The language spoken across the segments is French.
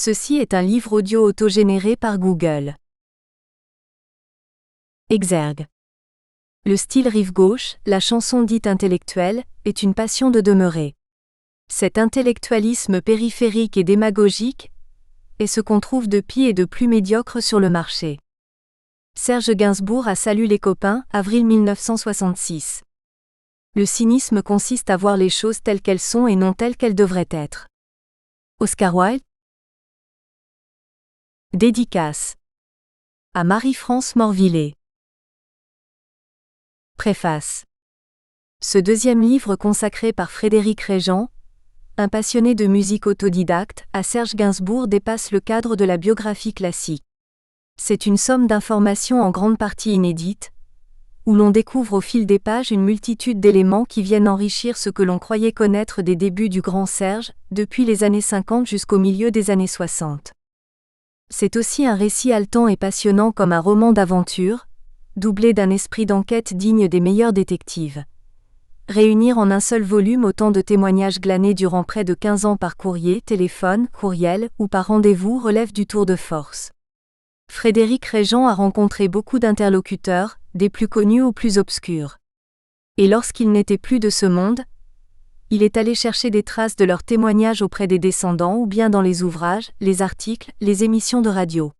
Ceci est un livre audio autogénéré par Google. Exergue. Le style rive gauche, la chanson dite intellectuelle, est une passion de demeurer. Cet intellectualisme périphérique et démagogique est ce qu'on trouve de pis et de plus médiocre sur le marché. Serge Gainsbourg a Salut les copains, avril 1966. Le cynisme consiste à voir les choses telles qu'elles sont et non telles qu'elles devraient être. Oscar Wilde. Dédicace. À Marie-France Morvillet. Préface. Ce deuxième livre consacré par Frédéric Régent, un passionné de musique autodidacte, à Serge Gainsbourg dépasse le cadre de la biographie classique. C'est une somme d'informations en grande partie inédites, où l'on découvre au fil des pages une multitude d'éléments qui viennent enrichir ce que l'on croyait connaître des débuts du grand Serge, depuis les années 50 jusqu'au milieu des années 60. C'est aussi un récit haletant et passionnant comme un roman d'aventure, doublé d'un esprit d'enquête digne des meilleurs détectives. Réunir en un seul volume autant de témoignages glanés durant près de 15 ans par courrier, téléphone, courriel ou par rendez-vous relève du tour de force. Frédéric Régent a rencontré beaucoup d'interlocuteurs, des plus connus aux plus obscurs. Et lorsqu'il n'était plus de ce monde, il est allé chercher des traces de leurs témoignages auprès des descendants ou bien dans les ouvrages, les articles, les émissions de radio.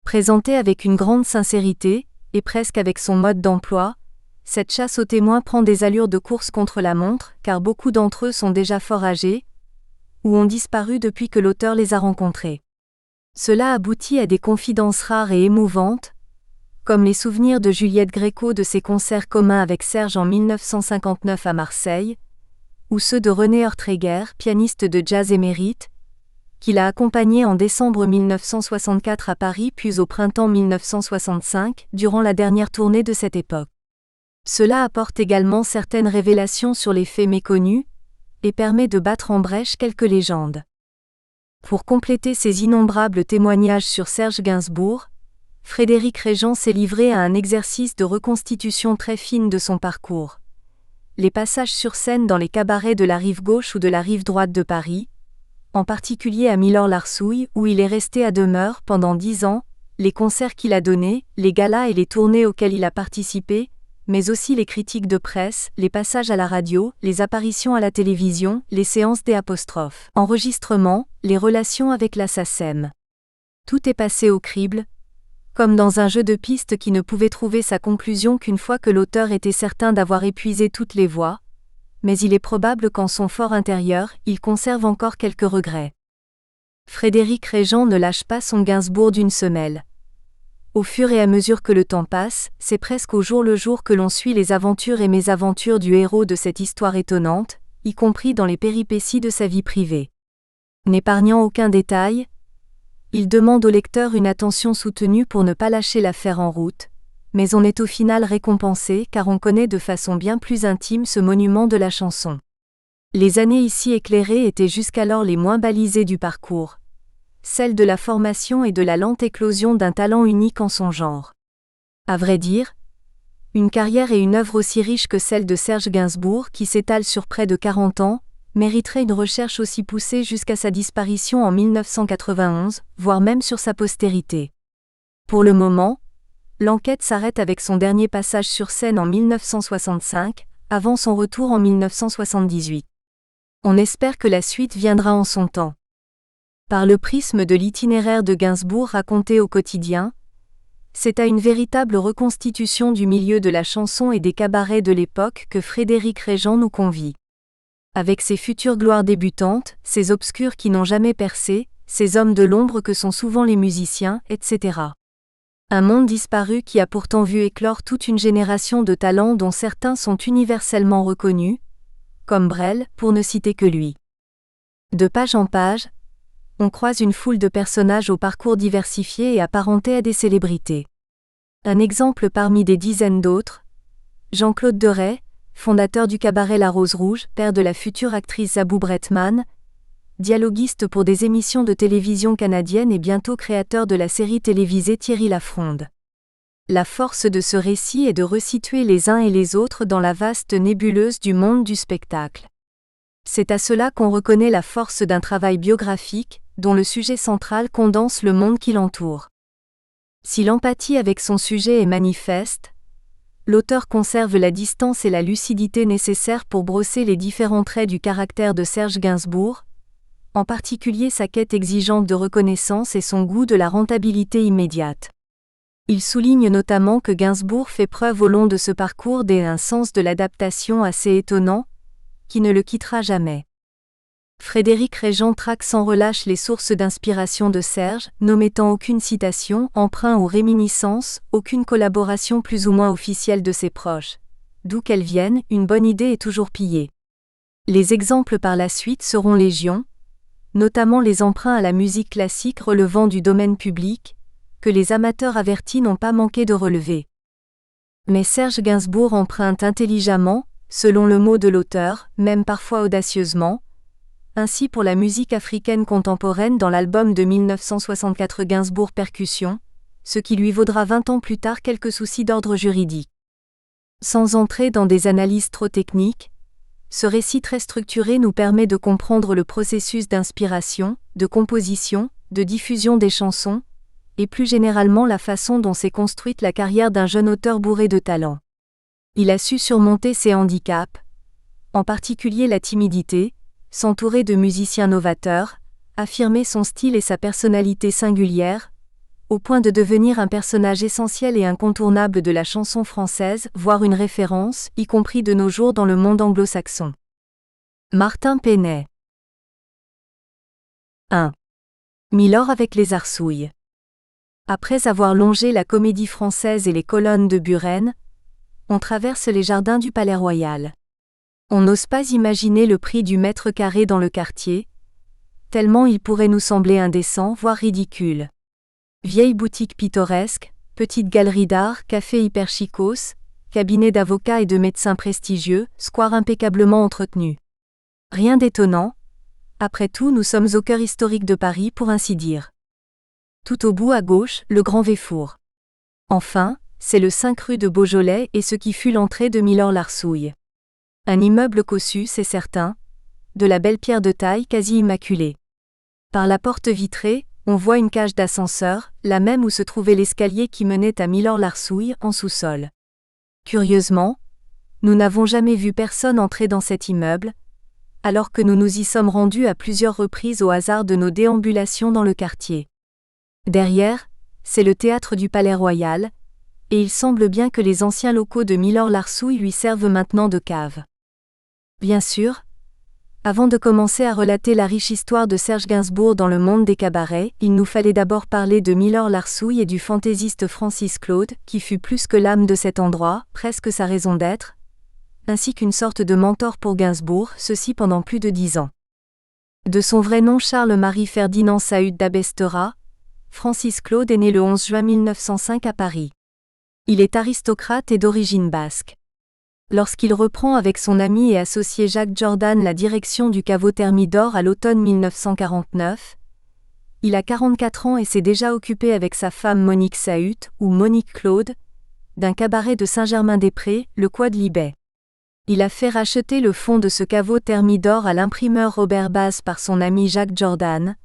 Présenté avec une grande sincérité, et presque avec son mode d'emploi, cette chasse aux témoins prend des allures de course contre la montre, car beaucoup d'entre eux sont déjà fort âgés, ou ont disparu depuis que l'auteur les a rencontrés. Cela aboutit à des confidences rares et émouvantes, comme les souvenirs de Juliette Gréco de ses concerts communs avec Serge en 1959 à Marseille, ou ceux de René Ortreger, pianiste de jazz émérite, qu'il a accompagné en décembre 1964 à Paris puis au printemps 1965, durant la dernière tournée de cette époque. Cela apporte également certaines révélations sur les faits méconnus, et permet de battre en brèche quelques légendes. Pour compléter ces innombrables témoignages sur Serge Gainsbourg, Frédéric Régent s'est livré à un exercice de reconstitution très fine de son parcours. Les passages sur scène dans les cabarets de la rive gauche ou de la rive droite de Paris, en particulier à Milor-Larsouille où il est resté à demeure pendant 10 ans, les concerts qu'il a donnés, les galas et les tournées auxquelles il a participé, mais aussi les critiques de presse, les passages à la radio, les apparitions à la télévision, les séances des enregistrements, les relations avec la SACEM. Tout est passé au crible, comme dans un jeu de pistes qui ne pouvait trouver sa conclusion qu'une fois que l'auteur était certain d'avoir épuisé toutes les voies, mais il est probable qu'en son fort intérieur, il conserve encore quelques regrets. Frédéric Régent ne lâche pas son Gainsbourg d'une semelle. Au fur et à mesure que le temps passe, c'est presque au jour le jour que l'on suit les aventures et mésaventures du héros de cette histoire étonnante, y compris dans les péripéties de sa vie privée. N'épargnant aucun détail, il demande au lecteur une attention soutenue pour ne pas lâcher l'affaire en route, mais on est au final récompensé car on connaît de façon bien plus intime ce monument de la chanson. Les années ici éclairées étaient jusqu'alors les moins balisées du parcours, celles de la formation et de la lente éclosion d'un talent unique en son genre. À vrai dire, une carrière et une œuvre aussi riches que celle de Serge Gainsbourg qui s'étale sur près de 40 ans, mériterait une recherche aussi poussée jusqu'à sa disparition en 1991, voire même sur sa postérité. Pour le moment, l'enquête s'arrête avec son dernier passage sur scène en 1965, avant son retour en 1978. On espère que la suite viendra en son temps. Par le prisme de l'itinéraire de Gainsbourg raconté au quotidien, c'est à une véritable reconstitution du milieu de la chanson et des cabarets de l'époque que Frédéric Régent nous convie. Avec ses futures gloires débutantes, ses obscurs qui n'ont jamais percé, ces hommes de l'ombre que sont souvent les musiciens, etc. Un monde disparu qui a pourtant vu éclore toute une génération de talents dont certains sont universellement reconnus, comme Brel, pour ne citer que lui. De page en page, on croise une foule de personnages au parcours diversifié et apparentés à des célébrités. Un exemple parmi des dizaines d'autres, Jean-Claude Deray, fondateur du cabaret La Rose Rouge, père de la future actrice Zabou Bretman, dialoguiste pour des émissions de télévision canadiennes et bientôt créateur de la série télévisée Thierry Lafronde. La force de ce récit est de resituer les uns et les autres dans la vaste nébuleuse du monde du spectacle. C'est à cela qu'on reconnaît la force d'un travail biographique, dont le sujet central condense le monde qui l'entoure. Si l'empathie avec son sujet est manifeste, l'auteur conserve la distance et la lucidité nécessaires pour brosser les différents traits du caractère de Serge Gainsbourg, en particulier sa quête exigeante de reconnaissance et son goût de la rentabilité immédiate. Il souligne notamment que Gainsbourg fait preuve au long de ce parcours d'un sens de l'adaptation assez étonnant, qui ne le quittera jamais. Frédéric Régent traque sans relâche les sources d'inspiration de Serge, n'omettant aucune citation, emprunt ou réminiscence, aucune collaboration plus ou moins officielle de ses proches. D'où qu'elle vienne, une bonne idée est toujours pillée. Les exemples par la suite seront légion, notamment les emprunts à la musique classique relevant du domaine public, que les amateurs avertis n'ont pas manqué de relever. Mais Serge Gainsbourg emprunte intelligemment, selon le mot de l'auteur, même parfois audacieusement. Ainsi pour la musique africaine contemporaine dans l'album de 1964 Gainsbourg Percussions, ce qui lui vaudra 20 ans plus tard quelques soucis d'ordre juridique. Sans entrer dans des analyses trop techniques, ce récit très structuré nous permet de comprendre le processus d'inspiration, de composition, de diffusion des chansons, et plus généralement la façon dont s'est construite la carrière d'un jeune auteur bourré de talent. Il a su surmonter ses handicaps, en particulier la timidité, s'entourer de musiciens novateurs, affirmer son style et sa personnalité singulière, au point de devenir un personnage essentiel et incontournable de la chanson française, voire une référence, y compris de nos jours dans le monde anglo-saxon. Martin Penet. 1. Milor avec les Arsouilles. Après avoir longé la Comédie Française et les colonnes de Buren, on traverse les jardins du Palais-Royal. On n'ose pas imaginer le prix du mètre carré dans le quartier, tellement il pourrait nous sembler indécent, voire ridicule. Vieille boutique pittoresque, petite galerie d'art, café hyper chicos, cabinet d'avocats et de médecins prestigieux, square impeccablement entretenu. Rien d'étonnant, après tout nous sommes au cœur historique de Paris pour ainsi dire. Tout au bout à gauche, le Grand Véfour. Enfin, c'est le 5 rue de Beaujolais et ce qui fut l'entrée de Milor Larsouille. Un immeuble cossu, c'est certain, de la belle pierre de taille quasi immaculée. Par la porte vitrée, on voit une cage d'ascenseur, la même où se trouvait l'escalier qui menait à Milor Larsouille en sous-sol. Curieusement, nous n'avons jamais vu personne entrer dans cet immeuble, alors que nous nous y sommes rendus à plusieurs reprises au hasard de nos déambulations dans le quartier. Derrière, c'est le théâtre du Palais-Royal, et il semble bien que les anciens locaux de Milor Larsouille lui servent maintenant de cave. Bien sûr, avant de commencer à relater la riche histoire de Serge Gainsbourg dans le monde des cabarets, il nous fallait d'abord parler de Milor Larsouille et du fantaisiste Francis Claude, qui fut plus que l'âme de cet endroit, presque sa raison d'être, ainsi qu'une sorte de mentor pour Gainsbourg, ceci pendant plus de 10 ans. De son vrai nom Charles-Marie Ferdinand Sahut d'Abestera, Francis Claude est né le 11 juin 1905 à Paris. Il est aristocrate et d'origine basque. Lorsqu'il reprend avec son ami et associé Jacques Jordan la direction du caveau Thermidor à l'automne 1949, il a 44 ans et s'est déjà occupé avec sa femme Monique Sahut, ou Monique Claude, d'un cabaret de Saint-Germain-des-Prés, le Quad-Libet. Il a fait racheter le fonds de ce caveau Thermidor à l'imprimeur Robert Baz par son ami Jacques Jordan.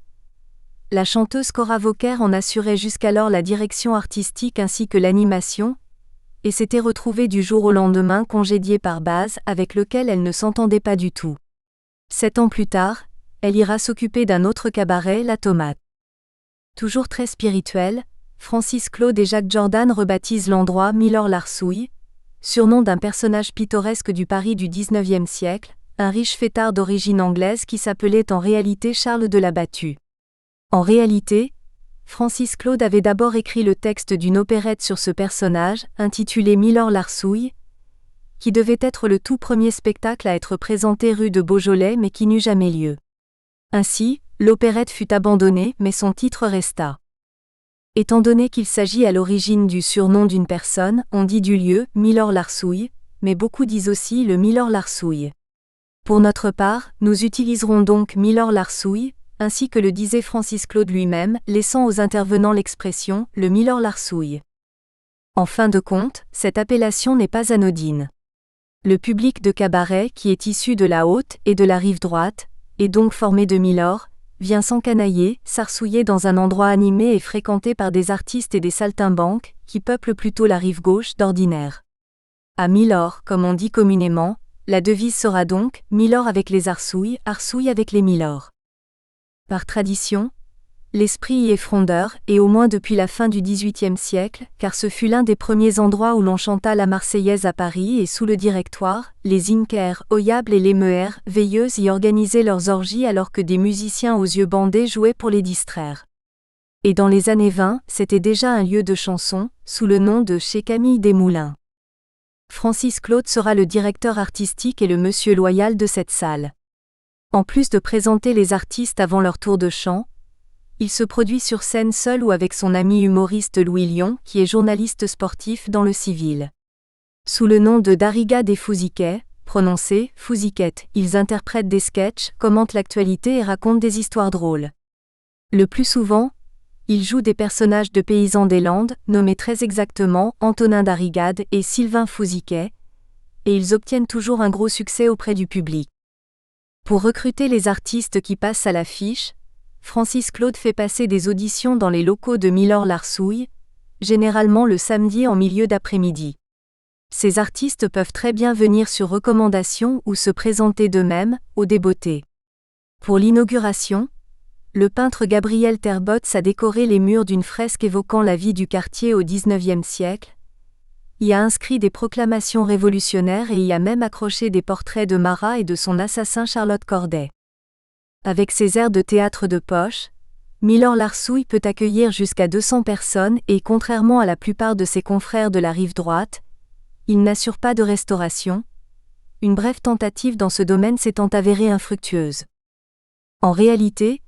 La chanteuse Cora Vauquer en assurait jusqu'alors la direction artistique ainsi que l'animation, et s'était retrouvée du jour au lendemain congédiée par Baz, avec lequel elle ne s'entendait pas du tout. 7 ans plus tard, elle ira s'occuper d'un autre cabaret, La Tomate. Toujours très spirituel, Francis Claude et Jacques Jordan rebaptisent l'endroit Milor Larsouille, surnom d'un personnage pittoresque du Paris du XIXe siècle, un riche fêtard d'origine anglaise qui s'appelait en réalité Charles de la Battue. En réalité, Francis Claude avait d'abord écrit le texte d'une opérette sur ce personnage, intitulée Milor Larsouille, qui devait être le tout premier spectacle à être présenté rue de Beaujolais mais qui n'eut jamais lieu. Ainsi, l'opérette fut abandonnée mais son titre resta. Étant donné qu'il s'agit à l'origine du surnom d'une personne, on dit du lieu Milor Larsouille, mais beaucoup disent aussi le Milor Larsouille. Pour notre part, nous utiliserons donc Milor Larsouille, ainsi que le disait Francis Claude lui-même, laissant aux intervenants l'expression « le Milor Larsouille ». En fin de compte, cette appellation n'est pas anodine. Le public de cabaret, qui est issu de la haute et de la rive droite, et donc formé de Milord, vient s'encanailler, s'arsouiller dans un endroit animé et fréquenté par des artistes et des saltimbanques, qui peuplent plutôt la rive gauche d'ordinaire. À Milord, comme on dit communément, la devise sera donc « Milord avec les arsouilles, arsouilles avec les Milords ». Par tradition, l'esprit y est frondeur, et au moins depuis la fin du XVIIIe siècle, car ce fut l'un des premiers endroits où l'on chanta la Marseillaise à Paris et sous le Directoire, les Inker, Oyables et les Mehers, veilleuses y organisaient leurs orgies alors que des musiciens aux yeux bandés jouaient pour les distraire. Et dans les années 20, c'était déjà un lieu de chanson, sous le nom de chez Camille Desmoulins. Francis Claude sera le directeur artistique et le monsieur loyal de cette salle. En plus de présenter les artistes avant leur tour de chant, il se produit sur scène seul ou avec son ami humoriste Louis Lyon, qui est journaliste sportif dans le civil. Sous le nom de Dariga des Fousiquets, prononcé Fousiquette, ils interprètent des sketchs, commentent l'actualité et racontent des histoires drôles. Le plus souvent, ils jouent des personnages de paysans des Landes, nommés très exactement Antonin Darrigade et Sylvain Fousiquet, et ils obtiennent toujours un gros succès auprès du public. Pour recruter les artistes qui passent à l'affiche, Francis Claude fait passer des auditions dans les locaux de Milord-l'Arsouille, généralement le samedi en milieu d'après-midi. Ces artistes peuvent très bien venir sur recommandation ou se présenter d'eux-mêmes, au Débeauté. Pour l'inauguration, le peintre Gabriel Terbots a décoré les murs d'une fresque évoquant la vie du quartier au XIXe siècle, y a inscrit des proclamations révolutionnaires et y a même accroché des portraits de Marat et de son assassin Charlotte Corday. Avec ses airs de théâtre de poche, Milord-l'Arsouille peut accueillir jusqu'à 200 personnes et, contrairement à la plupart de ses confrères de la rive droite, il n'assure pas de restauration. Une brève tentative dans ce domaine s'étant avérée infructueuse. En réalité,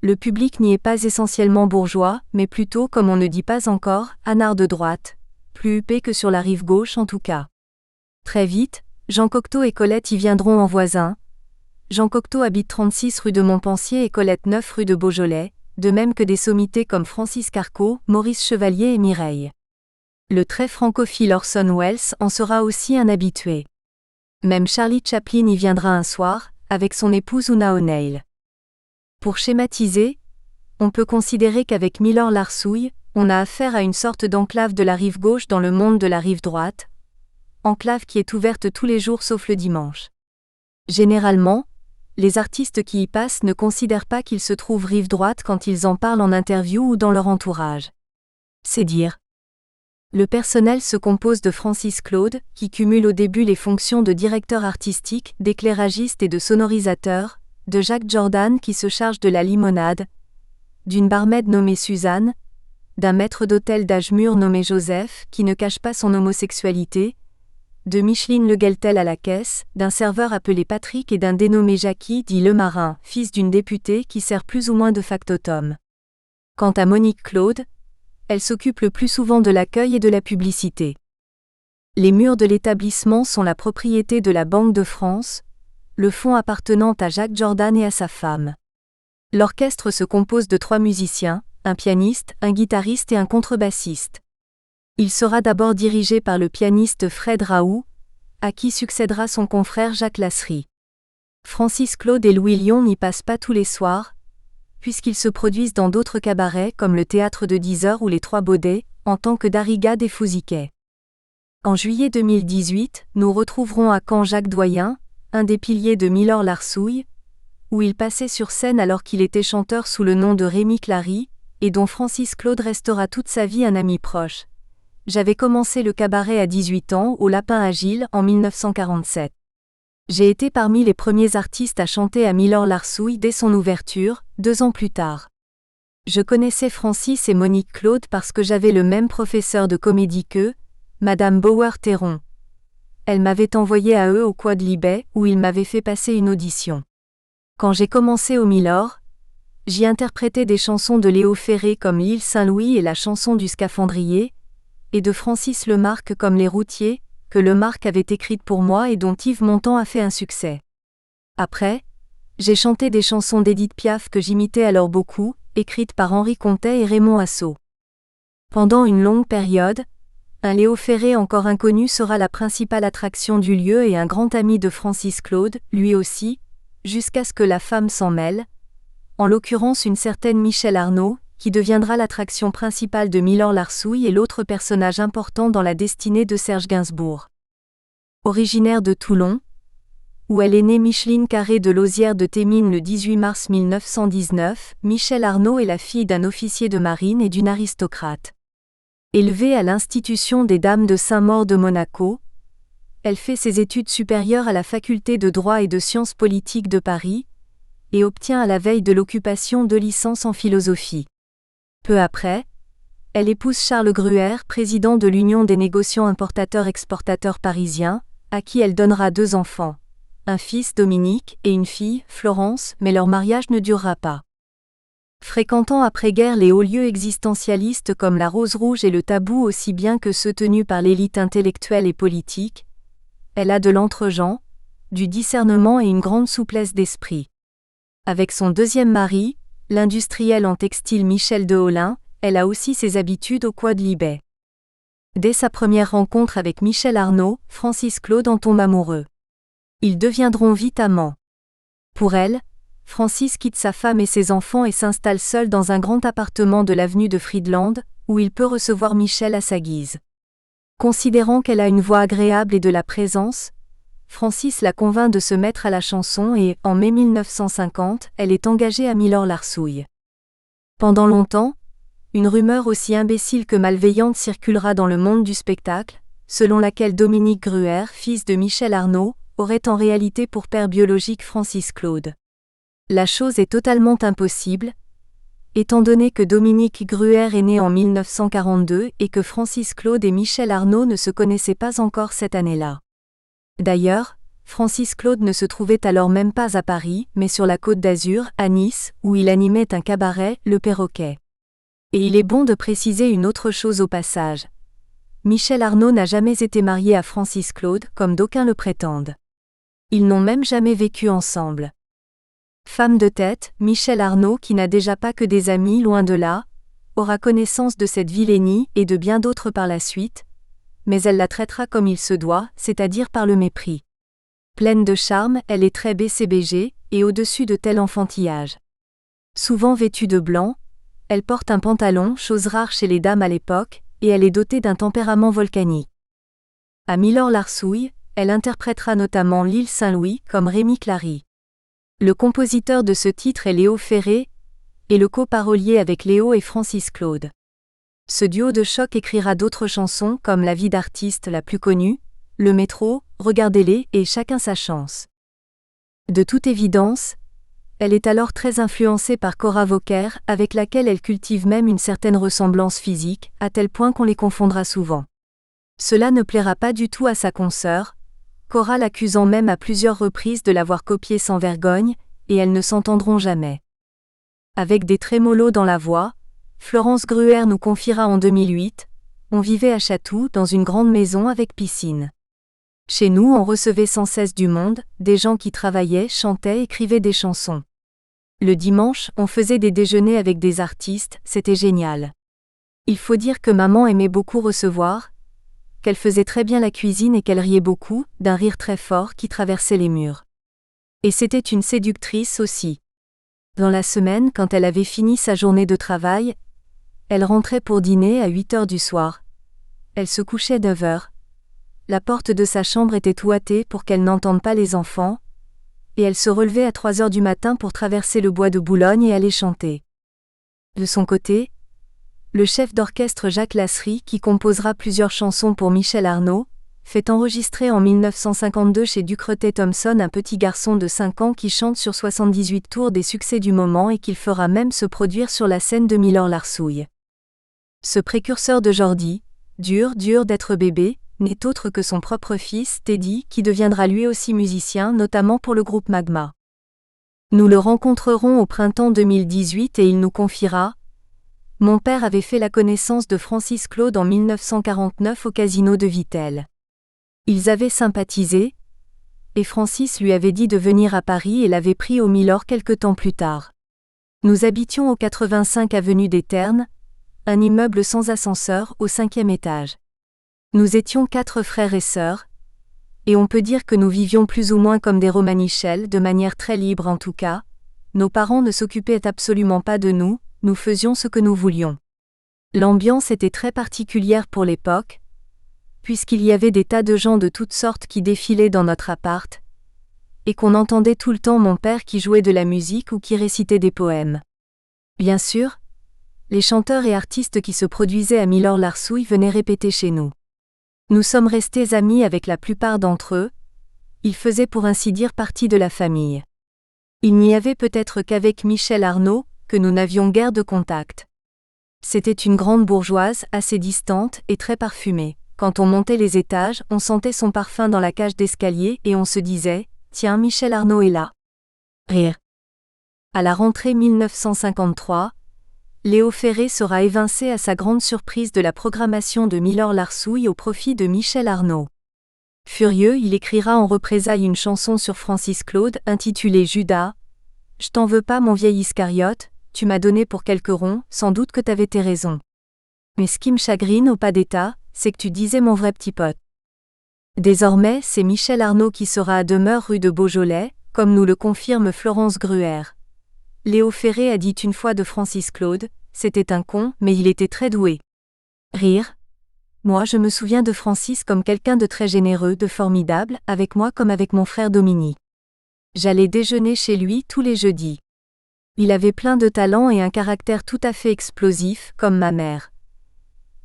le public n'y est pas essentiellement bourgeois, mais plutôt, comme on ne dit pas encore, anard de droite, plus huppé que sur la rive gauche en tout cas. Très vite, Jean Cocteau et Colette y viendront en voisins. Jean Cocteau habite 36 rue de Montpensier et Colette 9 rue de Beaujolais, de même que des sommités comme Francis Carco, Maurice Chevalier et Mireille. Le très francophile Orson Welles en sera aussi un habitué. Même Charlie Chaplin y viendra un soir, avec son épouse Una O'Neill. Pour schématiser, on peut considérer qu'avec Milord-l'Arsouille, on a affaire à une sorte d'enclave de la rive gauche dans le monde de la rive droite, enclave qui est ouverte tous les jours sauf le dimanche. Généralement, les artistes qui y passent ne considèrent pas qu'ils se trouvent rive droite quand ils en parlent en interview ou dans leur entourage. C'est dire. Le personnel se compose de Francis Claude, qui cumule au début les fonctions de directeur artistique, d'éclairagiste et de sonorisateur, de Jacques Jordan qui se charge de la limonade, d'une barmaid nommée Suzanne, d'un maître d'hôtel d'âge mûr nommé Joseph, qui ne cache pas son homosexualité, de Micheline Le Gueltel à la caisse, d'un serveur appelé Patrick et d'un dénommé Jackie dit Le Marin, fils d'une députée qui sert plus ou moins de factotum. Quant à Monique Claude, elle s'occupe le plus souvent de l'accueil et de la publicité. Les murs de l'établissement sont la propriété de la Banque de France, le fonds appartenant à Jacques Jordan et à sa femme. L'orchestre se compose de 3 musiciens, un pianiste, un guitariste et un contrebassiste. Il sera d'abord dirigé par le pianiste Fred Raoult, à qui succédera son confrère Jacques Lasserie. Francis Claude et Louis Lyon n'y passent pas tous les soirs, puisqu'ils se produisent dans d'autres cabarets comme le Théâtre de 10 heures ou les Trois Baudets, en tant que Darrigade et Fousiquet. En juillet 2018, nous retrouverons à Caen Jacques Doyen, un des piliers de Milord-l'Arsouille, où il passait sur scène alors qu'il était chanteur sous le nom de Rémi Clary, et dont Francis Claude restera toute sa vie un ami proche. J'avais commencé le cabaret à 18 ans au Lapin Agile en 1947. J'ai été parmi les premiers artistes à chanter à Milord-l'Arsouille dès son ouverture, 2 ans plus tard. Je connaissais Francis et Monique Claude parce que j'avais le même professeur de comédie qu'eux, Madame Bauer-Théron. Elle m'avait envoyé à eux au Quad-Libet où ils m'avaient fait passer une audition. Quand j'ai commencé au Milord, j'y interprétais des chansons de Léo Ferré comme L'île Saint-Louis et la chanson du Scaphandrier, et de Francis Lemarque comme Les Routiers, que Lemarque avait écrite pour moi et dont Yves Montand a fait un succès. Après, j'ai chanté des chansons d'Édith Piaf que j'imitais alors beaucoup, écrites par Henri Contet et Raymond Assau. Pendant une longue période, Un Léo Ferré encore inconnu sera la principale attraction du lieu et un grand ami de Francis Claude, lui aussi, jusqu'à ce que la femme s'en mêle, en l'occurrence une certaine Michèle Arnaud, qui deviendra l'attraction principale de Milor Larsouille et l'autre personnage important dans la destinée de Serge Gainsbourg. Originaire de Toulon, où elle est née Micheline Carré de Lauzière de Thémines le 18 mars 1919, Michèle Arnaud est la fille d'un officier de marine et d'une aristocrate. Élevée à l'Institution des Dames de Saint-Maur de Monaco, elle fait ses études supérieures à la faculté de droit et de sciences politiques de Paris, et obtient à la veille de l'occupation 2 licences en philosophie. Peu après, elle épouse Charles Gruer, président de l'Union des négociants importateurs-exportateurs parisiens, à qui elle donnera 2 enfants, un fils Dominique et une fille, Florence, mais leur mariage ne durera pas. Fréquentant après-guerre les hauts lieux existentialistes comme la Rose Rouge et le Tabou aussi bien que ceux tenus par l'élite intellectuelle et politique, elle a de l'entre-gens, du discernement et une grande souplesse d'esprit. Avec son deuxième mari, l'industriel en textile Michel de Holin, elle a aussi ses habitudes au Quad-Libet. Dès sa première rencontre avec Michèle Arnaud, Francis Claude en tombe amoureux. Ils deviendront vite amants. Pour elle, Francis quitte sa femme et ses enfants et s'installe seul dans un grand appartement de l'avenue de Friedland, où il peut recevoir Michèle à sa guise. Considérant qu'elle a une voix agréable et de la présence, Francis la convainc de se mettre à la chanson et, en mai 1950, elle est engagée à Milor Larsouille. Pendant longtemps, une rumeur aussi imbécile que malveillante circulera dans le monde du spectacle, selon laquelle Dominique Gruer, fils de Michèle Arnaud, aurait en réalité pour père biologique Francis Claude. La chose est totalement impossible, étant donné que Dominique Gruer est né en 1942 et que Francis Claude et Michèle Arnaud ne se connaissaient pas encore cette année-là. D'ailleurs, Francis Claude ne se trouvait alors même pas à Paris, mais sur la Côte d'Azur, à Nice, où il animait un cabaret, le Perroquet. Et il est bon de préciser une autre chose au passage. Michèle Arnaud n'a jamais été mariée à Francis Claude, comme d'aucuns le prétendent. Ils n'ont même jamais vécu ensemble. Femme de tête, Michèle Arnaud, qui n'a déjà pas que des amis, loin de là, aura connaissance de cette vilainie et de bien d'autres par la suite, mais elle la traitera comme il se doit, c'est-à-dire par le mépris. Pleine de charme, elle est très BCBG, et au-dessus de tel enfantillage. Souvent vêtue de blanc, elle porte un pantalon, chose rare chez les dames à l'époque, et elle est dotée d'un tempérament volcanique. À Milor Larsouille, elle interprétera notamment l'île Saint-Louis, comme Rémi Clary. Le compositeur de ce titre est Léo Ferré, et le co-parolier avec Léo est Francis Claude. Ce duo de choc écrira d'autres chansons comme La vie d'artiste la plus connue, Le métro, Regardez-les et Chacun sa chance. De toute évidence, elle est alors très influencée par Cora Vauquer, avec laquelle elle cultive même une certaine ressemblance physique, à tel point qu'on les confondra souvent. Cela ne plaira pas du tout à sa consoeur, Cora l'accusant même à plusieurs reprises de l'avoir copiée sans vergogne, et elles ne s'entendront jamais. Avec des trémolos dans la voix, Florence Gruer nous confiera en 2008, on vivait à Chatou dans une grande maison avec piscine. Chez nous on recevait sans cesse du monde, des gens qui travaillaient, chantaient, écrivaient des chansons. Le dimanche, on faisait des déjeuners avec des artistes, c'était génial. Il faut dire que maman aimait beaucoup recevoir, qu'elle faisait très bien la cuisine et qu'elle riait beaucoup, d'un rire très fort qui traversait les murs. Et c'était une séductrice aussi. Dans la semaine, quand elle avait fini sa journée de travail, elle rentrait pour dîner à 8h du soir. Elle se couchait à 9h. La porte de sa chambre était ouatée pour qu'elle n'entende pas les enfants, et elle se relevait à 3h du matin pour traverser le bois de Boulogne et aller chanter. De son côté, le chef d'orchestre Jacques Lasserie, qui composera plusieurs chansons pour Michèle Arnaud, fait enregistrer en 1952 chez Ducretet-Thompson un petit garçon de 5 ans qui chante sur 78 tours des succès du moment et qu'il fera même se produire sur la scène de Milor Larsouille. Ce précurseur de Jordi, dur d'être bébé, n'est autre que son propre fils, Teddy, qui deviendra lui aussi musicien, notamment pour le groupe Magma. Nous le rencontrerons au printemps 2018 et il nous confiera « Mon père avait fait la connaissance de Francis Claude en 1949 au casino de Vittel. Ils avaient sympathisé, et Francis lui avait dit de venir à Paris et l'avait pris au Milor quelque temps plus tard. Nous habitions au 85 avenue des Ternes, un immeuble sans ascenseur au 5e étage. Nous étions 4 frères et sœurs, et on peut dire que nous vivions plus ou moins comme des Romanichels, de manière très libre en tout cas. Nos parents ne s'occupaient absolument pas de nous, nous faisions ce que nous voulions. L'ambiance était très particulière pour l'époque, puisqu'il y avait des tas de gens de toutes sortes qui défilaient dans notre appart, et qu'on entendait tout le temps mon père qui jouait de la musique ou qui récitait des poèmes. Bien sûr, les chanteurs et artistes qui se produisaient à Milorg-la-Rsouï venaient répéter chez nous. Nous sommes restés amis avec la plupart d'entre eux, ils faisaient pour ainsi dire partie de la famille. Il n'y avait peut-être qu'avec Michel Arnaud, que nous n'avions guère de contact. C'était une grande bourgeoise, assez distante et très parfumée. Quand on montait les étages, on sentait son parfum dans la cage d'escalier et on se disait « Tiens, Michel Arnaud est là !» Rire. À la rentrée 1953, Léo Ferré sera évincé à sa grande surprise de la programmation de Milorg-la-Rsouï au profit de Michel Arnaud. Furieux, il écrira en représailles une chanson sur Francis Claude intitulée Judas. « Je t'en veux pas mon vieil Iscariote, tu m'as donné pour quelques ronds, sans doute que t'avais tes raisons. Mais ce qui me chagrine au pas d'état, c'est que tu disais mon vrai petit pote. » Désormais, c'est Michel Arnaud qui sera à demeure rue de Beaujolais, comme nous le confirme Florence Gruher. Léo Ferré a dit une fois de Francis Claude, c'était un con, mais il était très doué. Rire. Moi je me souviens de Francis comme quelqu'un de très généreux, de formidable, avec moi comme avec mon frère Dominique. J'allais déjeuner chez lui tous les jeudis. Il avait plein de talent et un caractère tout à fait explosif, comme ma mère.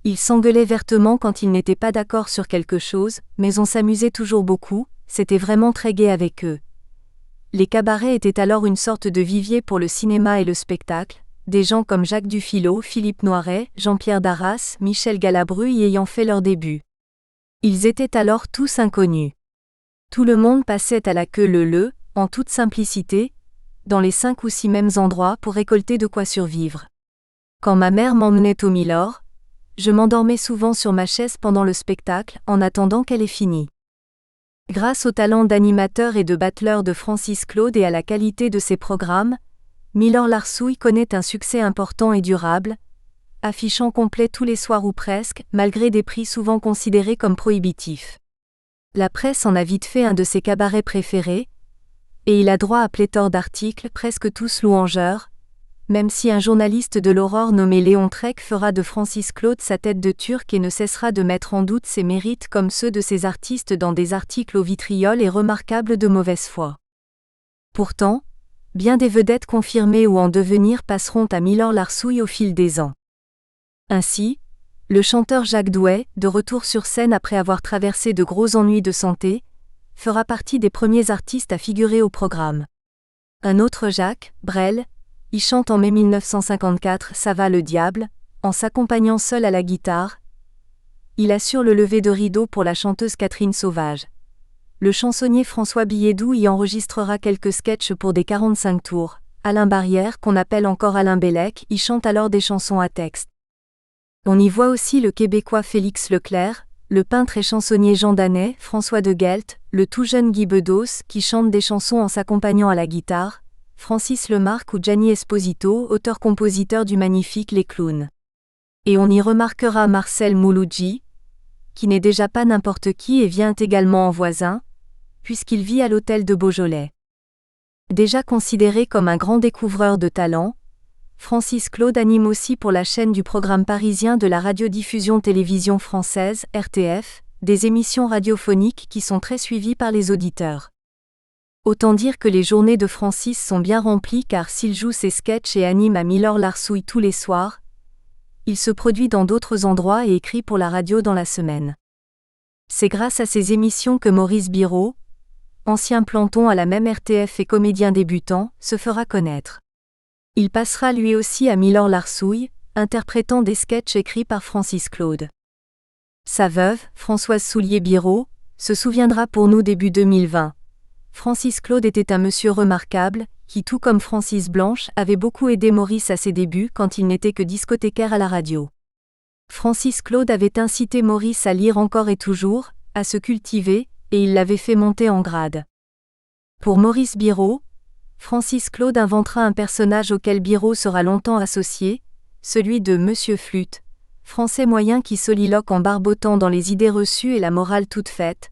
Il s'engueulait vertement quand il n'était pas d'accord sur quelque chose, mais on s'amusait toujours beaucoup, c'était vraiment très gai avec eux. Les cabarets étaient alors une sorte de vivier pour le cinéma et le spectacle, des gens comme Jacques Dufilot, Philippe Noiret, Jean-Pierre Darras, Michel Galabru y ayant fait leur début. Ils étaient alors tous inconnus. Tout le monde passait à la queue leu-leu, en toute simplicité, dans les 5 ou 6 mêmes endroits pour récolter de quoi survivre. Quand ma mère m'emmenait au Milorg, je m'endormais souvent sur ma chaise pendant le spectacle, en attendant qu'elle ait fini. Grâce au talent d'animateur et de battleur de Francis Claude et à la qualité de ses programmes, Milorg-la-Rsouï connaît un succès important et durable, affichant complet tous les soirs ou presque, malgré des prix souvent considérés comme prohibitifs. La presse en a vite fait un de ses cabarets préférés, et il a droit à pléthore d'articles, presque tous louangeurs, même si un journaliste de l'Aurore nommé Léon Trek fera de Francis Claude sa tête de Turc et ne cessera de mettre en doute ses mérites comme ceux de ses artistes dans des articles au vitriol et remarquables de mauvaise foi. Pourtant, bien des vedettes confirmées ou en devenir passeront à Milorg-la-Rsouï au fil des ans. Ainsi, le chanteur Jacques Douai, de retour sur scène après avoir traversé de gros ennuis de santé, fera partie des premiers artistes à figurer au programme. Un autre Jacques, Brel, y chante en mai 1954 « Ça va le diable », en s'accompagnant seul à la guitare. Il assure le lever de rideau pour la chanteuse Catherine Sauvage. Le chansonnier François Billedou y enregistrera quelques sketchs pour des 45 tours. Alain Barrière, qu'on appelle encore Alain Bellec, y chante alors des chansons à texte. On y voit aussi le Québécois Félix Leclerc, le peintre et chansonnier Jean Danet, François de Guelt, le tout jeune Guy Bedos, qui chante des chansons en s'accompagnant à la guitare, Francis Lemarque ou Gianni Esposito, auteur-compositeur du magnifique Les Clowns. Et on y remarquera Marcel Mouloudji, qui n'est déjà pas n'importe qui et vient également en voisin, puisqu'il vit à l'hôtel de Beaujolais. Déjà considéré comme un grand découvreur de talent, Francis Claude anime aussi pour la chaîne du programme parisien de la radiodiffusion télévision française, RTF, des émissions radiophoniques qui sont très suivies par les auditeurs. Autant dire que les journées de Francis sont bien remplies car s'il joue ses sketchs et anime à Milorg-la-Rsouï tous les soirs, il se produit dans d'autres endroits et écrit pour la radio dans la semaine. C'est grâce à ces émissions que Maurice Biraud, ancien planton à la même RTF et comédien débutant, se fera connaître. Il passera lui aussi à Milorg-la-Rsouï, interprétant des sketchs écrits par Francis Claude. Sa veuve, Françoise Soulier-Biraud, se souviendra pour nous début 2020. Francis Claude était un monsieur remarquable, qui tout comme Francis Blanche avait beaucoup aidé Maurice à ses débuts quand il n'était que discothécaire à la radio. Francis Claude avait incité Maurice à lire encore et toujours, à se cultiver, et il l'avait fait monter en grade. Pour Maurice Biraud, Francis Claude inventera un personnage auquel Biraud sera longtemps associé, celui de Monsieur Flûte, Français moyen qui soliloque en barbotant dans les idées reçues et la morale toute faite,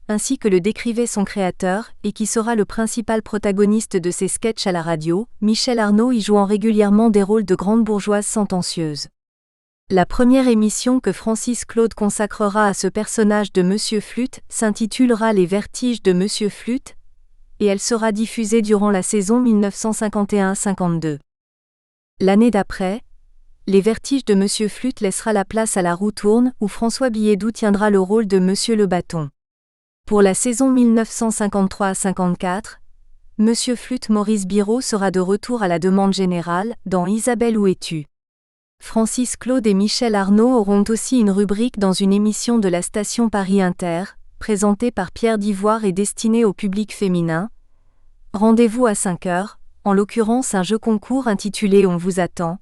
ainsi que le décrivait son créateur, et qui sera le principal protagoniste de ses sketchs à la radio, Michel Arnaud y jouant régulièrement des rôles de grande bourgeoise sentencieuse. La première émission que Francis Claude consacrera à ce personnage de Monsieur Flûte s'intitulera Les Vertiges de Monsieur Flûte, et elle sera diffusée durant la saison 1951-52. L'année d'après, Les Vertiges de Monsieur Flûte laissera la place à La Roue tourne, où François Billedou tiendra le rôle de Monsieur Le Bâton. Pour la saison 1953-54, Monsieur Flûte Maurice Biraud sera de retour à la demande générale, dans Isabelle où es-tu ? Francis Claude et Michel Arnaud auront aussi une rubrique dans une émission de la station Paris Inter, présentée par Pierre Divoire et destinée au public féminin. Rendez-vous à 5h, en l'occurrence un jeu concours intitulé On vous attend.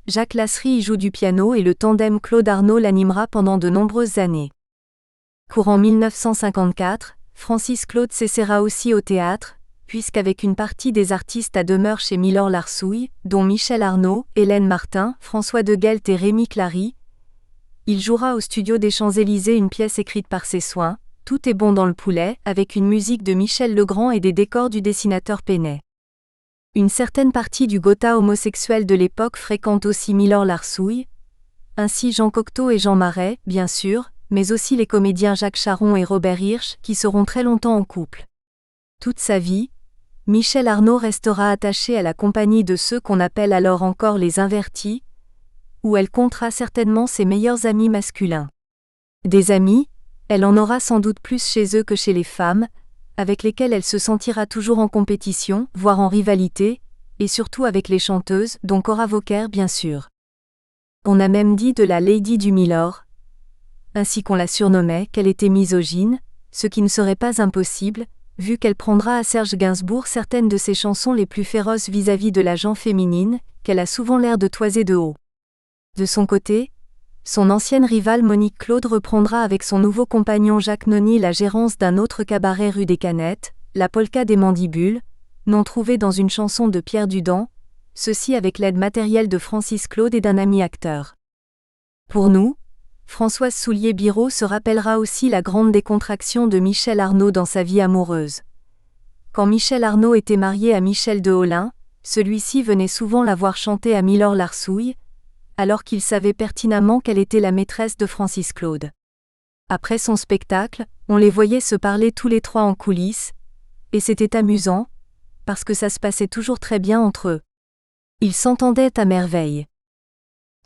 Jacques Lasserie y joue du piano et le tandem Claude Arnaud l'animera pendant de nombreuses années. Courant 1954, Francis Claude s'essaiera aussi au théâtre, puisqu'avec une partie des artistes à demeure chez Milor Larsouille, dont Michel Arnaud, Hélène Martin, François de Guelt et Rémi Clary, il jouera au studio des Champs-Élysées une pièce écrite par ses soins, Tout est bon dans le poulet, avec une musique de Michel Legrand et des décors du dessinateur Penet. Une certaine partie du Gotha homosexuel de l'époque fréquente aussi Milor Larsouille, ainsi Jean Cocteau et Jean Marais, bien sûr, mais aussi les comédiens Jacques Charon et Robert Hirsch, qui seront très longtemps en couple. Toute sa vie, Michel Arnaud restera attaché à la compagnie de ceux qu'on appelle alors encore les invertis, où elle comptera certainement ses meilleurs amis masculins. Des amis, elle en aura sans doute plus chez eux que chez les femmes, avec lesquelles elle se sentira toujours en compétition, voire en rivalité, et surtout avec les chanteuses, dont Cora Vauquer bien sûr. On a même dit de la Lady du Milor, ainsi qu'on la surnommait, qu'elle était misogyne, ce qui ne serait pas impossible, vu qu'elle prendra à Serge Gainsbourg certaines de ses chansons les plus féroces vis-à-vis de la gent féminine, qu'elle a souvent l'air de toiser de haut. De son côté, son ancienne rivale Monique Claude reprendra avec son nouveau compagnon Jacques Nony la gérance d'un autre cabaret rue des Canettes, la Polka des Mandibules, nom trouvé dans une chanson de Pierre Dudant, ceci avec l'aide matérielle de Francis Claude et d'un ami acteur. Pour nous, Françoise Soulier-Biraud se rappellera aussi la grande décontraction de Michel Arnaud dans sa vie amoureuse. Quand Michel Arnaud était marié à Michel de Holin, celui-ci venait souvent la voir chanter à Milor Larsouille, alors qu'il savait pertinemment qu'elle était la maîtresse de Francis Claude. Après son spectacle, on les voyait se parler tous les trois en coulisses, et c'était amusant, parce que ça se passait toujours très bien entre eux. Ils s'entendaient à merveille.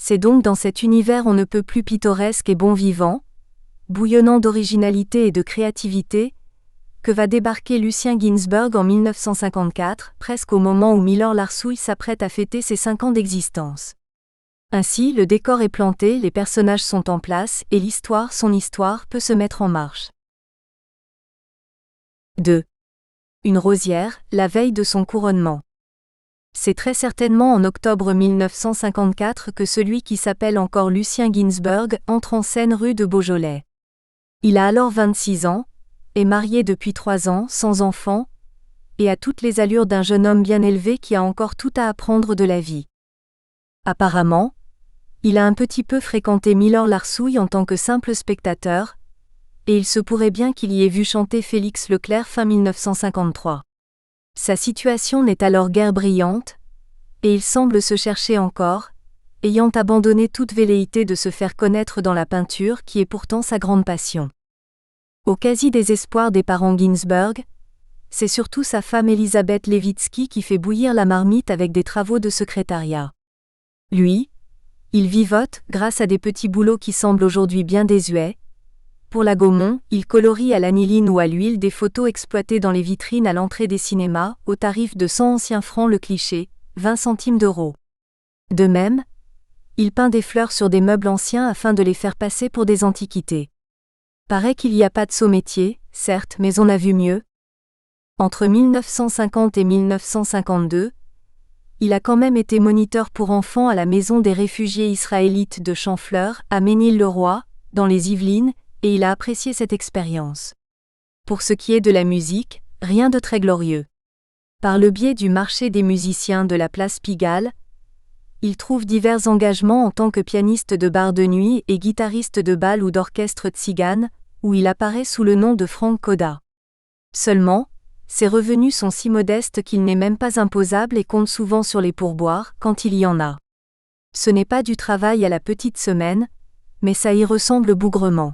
C'est donc dans cet univers on ne peut plus pittoresque et bon vivant, bouillonnant d'originalité et de créativité, que va débarquer Lucien Ginsburg en 1954, presque au moment où Milor Larsouille s'apprête à fêter ses 5 ans d'existence. Ainsi, le décor est planté, les personnages sont en place, et l'histoire, son histoire, peut se mettre en marche. 2. Une rosière, la veille de son couronnement. C'est très certainement en octobre 1954 que celui qui s'appelle encore Lucien Ginsburg entre en scène rue de Beaujolais. Il a alors 26 ans, est marié depuis 3 ans, sans enfant, et a toutes les allures d'un jeune homme bien élevé qui a encore tout à apprendre de la vie. Apparemment, il a un petit peu fréquenté Milor Larsouille en tant que simple spectateur, et il se pourrait bien qu'il y ait vu chanter Félix Leclerc fin 1953. Sa situation n'est alors guère brillante, et il semble se chercher encore, ayant abandonné toute velléité de se faire connaître dans la peinture qui est pourtant sa grande passion. Au quasi-désespoir des parents Ginsburg, c'est surtout sa femme Elisabeth Levitsky qui fait bouillir la marmite avec des travaux de secrétariat. Lui, il vivote grâce à des petits boulots qui semblent aujourd'hui bien désuets. Pour la Gaumont, il colorie à l'aniline ou à l'huile des photos exploitées dans les vitrines à l'entrée des cinémas, au tarif de 100 anciens francs le cliché, 20 centimes d'euros. De même, il peint des fleurs sur des meubles anciens afin de les faire passer pour des antiquités. Paraît qu'il n'y a pas de saut métier, certes, mais on a vu mieux. Entre 1950 et 1952, il a quand même été moniteur pour enfants à la maison des réfugiés israélites de Champfleur, à Ménil-le-Roi, dans les Yvelines, et il a apprécié cette expérience. Pour ce qui est de la musique, rien de très glorieux. Par le biais du marché des musiciens de la place Pigalle, il trouve divers engagements en tant que pianiste de bar de nuit et guitariste de bal ou d'orchestre tzigane, où il apparaît sous le nom de Frank Koda. Seulement, ses revenus sont si modestes qu'il n'est même pas imposable et compte souvent sur les pourboires, quand il y en a. Ce n'est pas du travail à la petite semaine, mais ça y ressemble bougrement.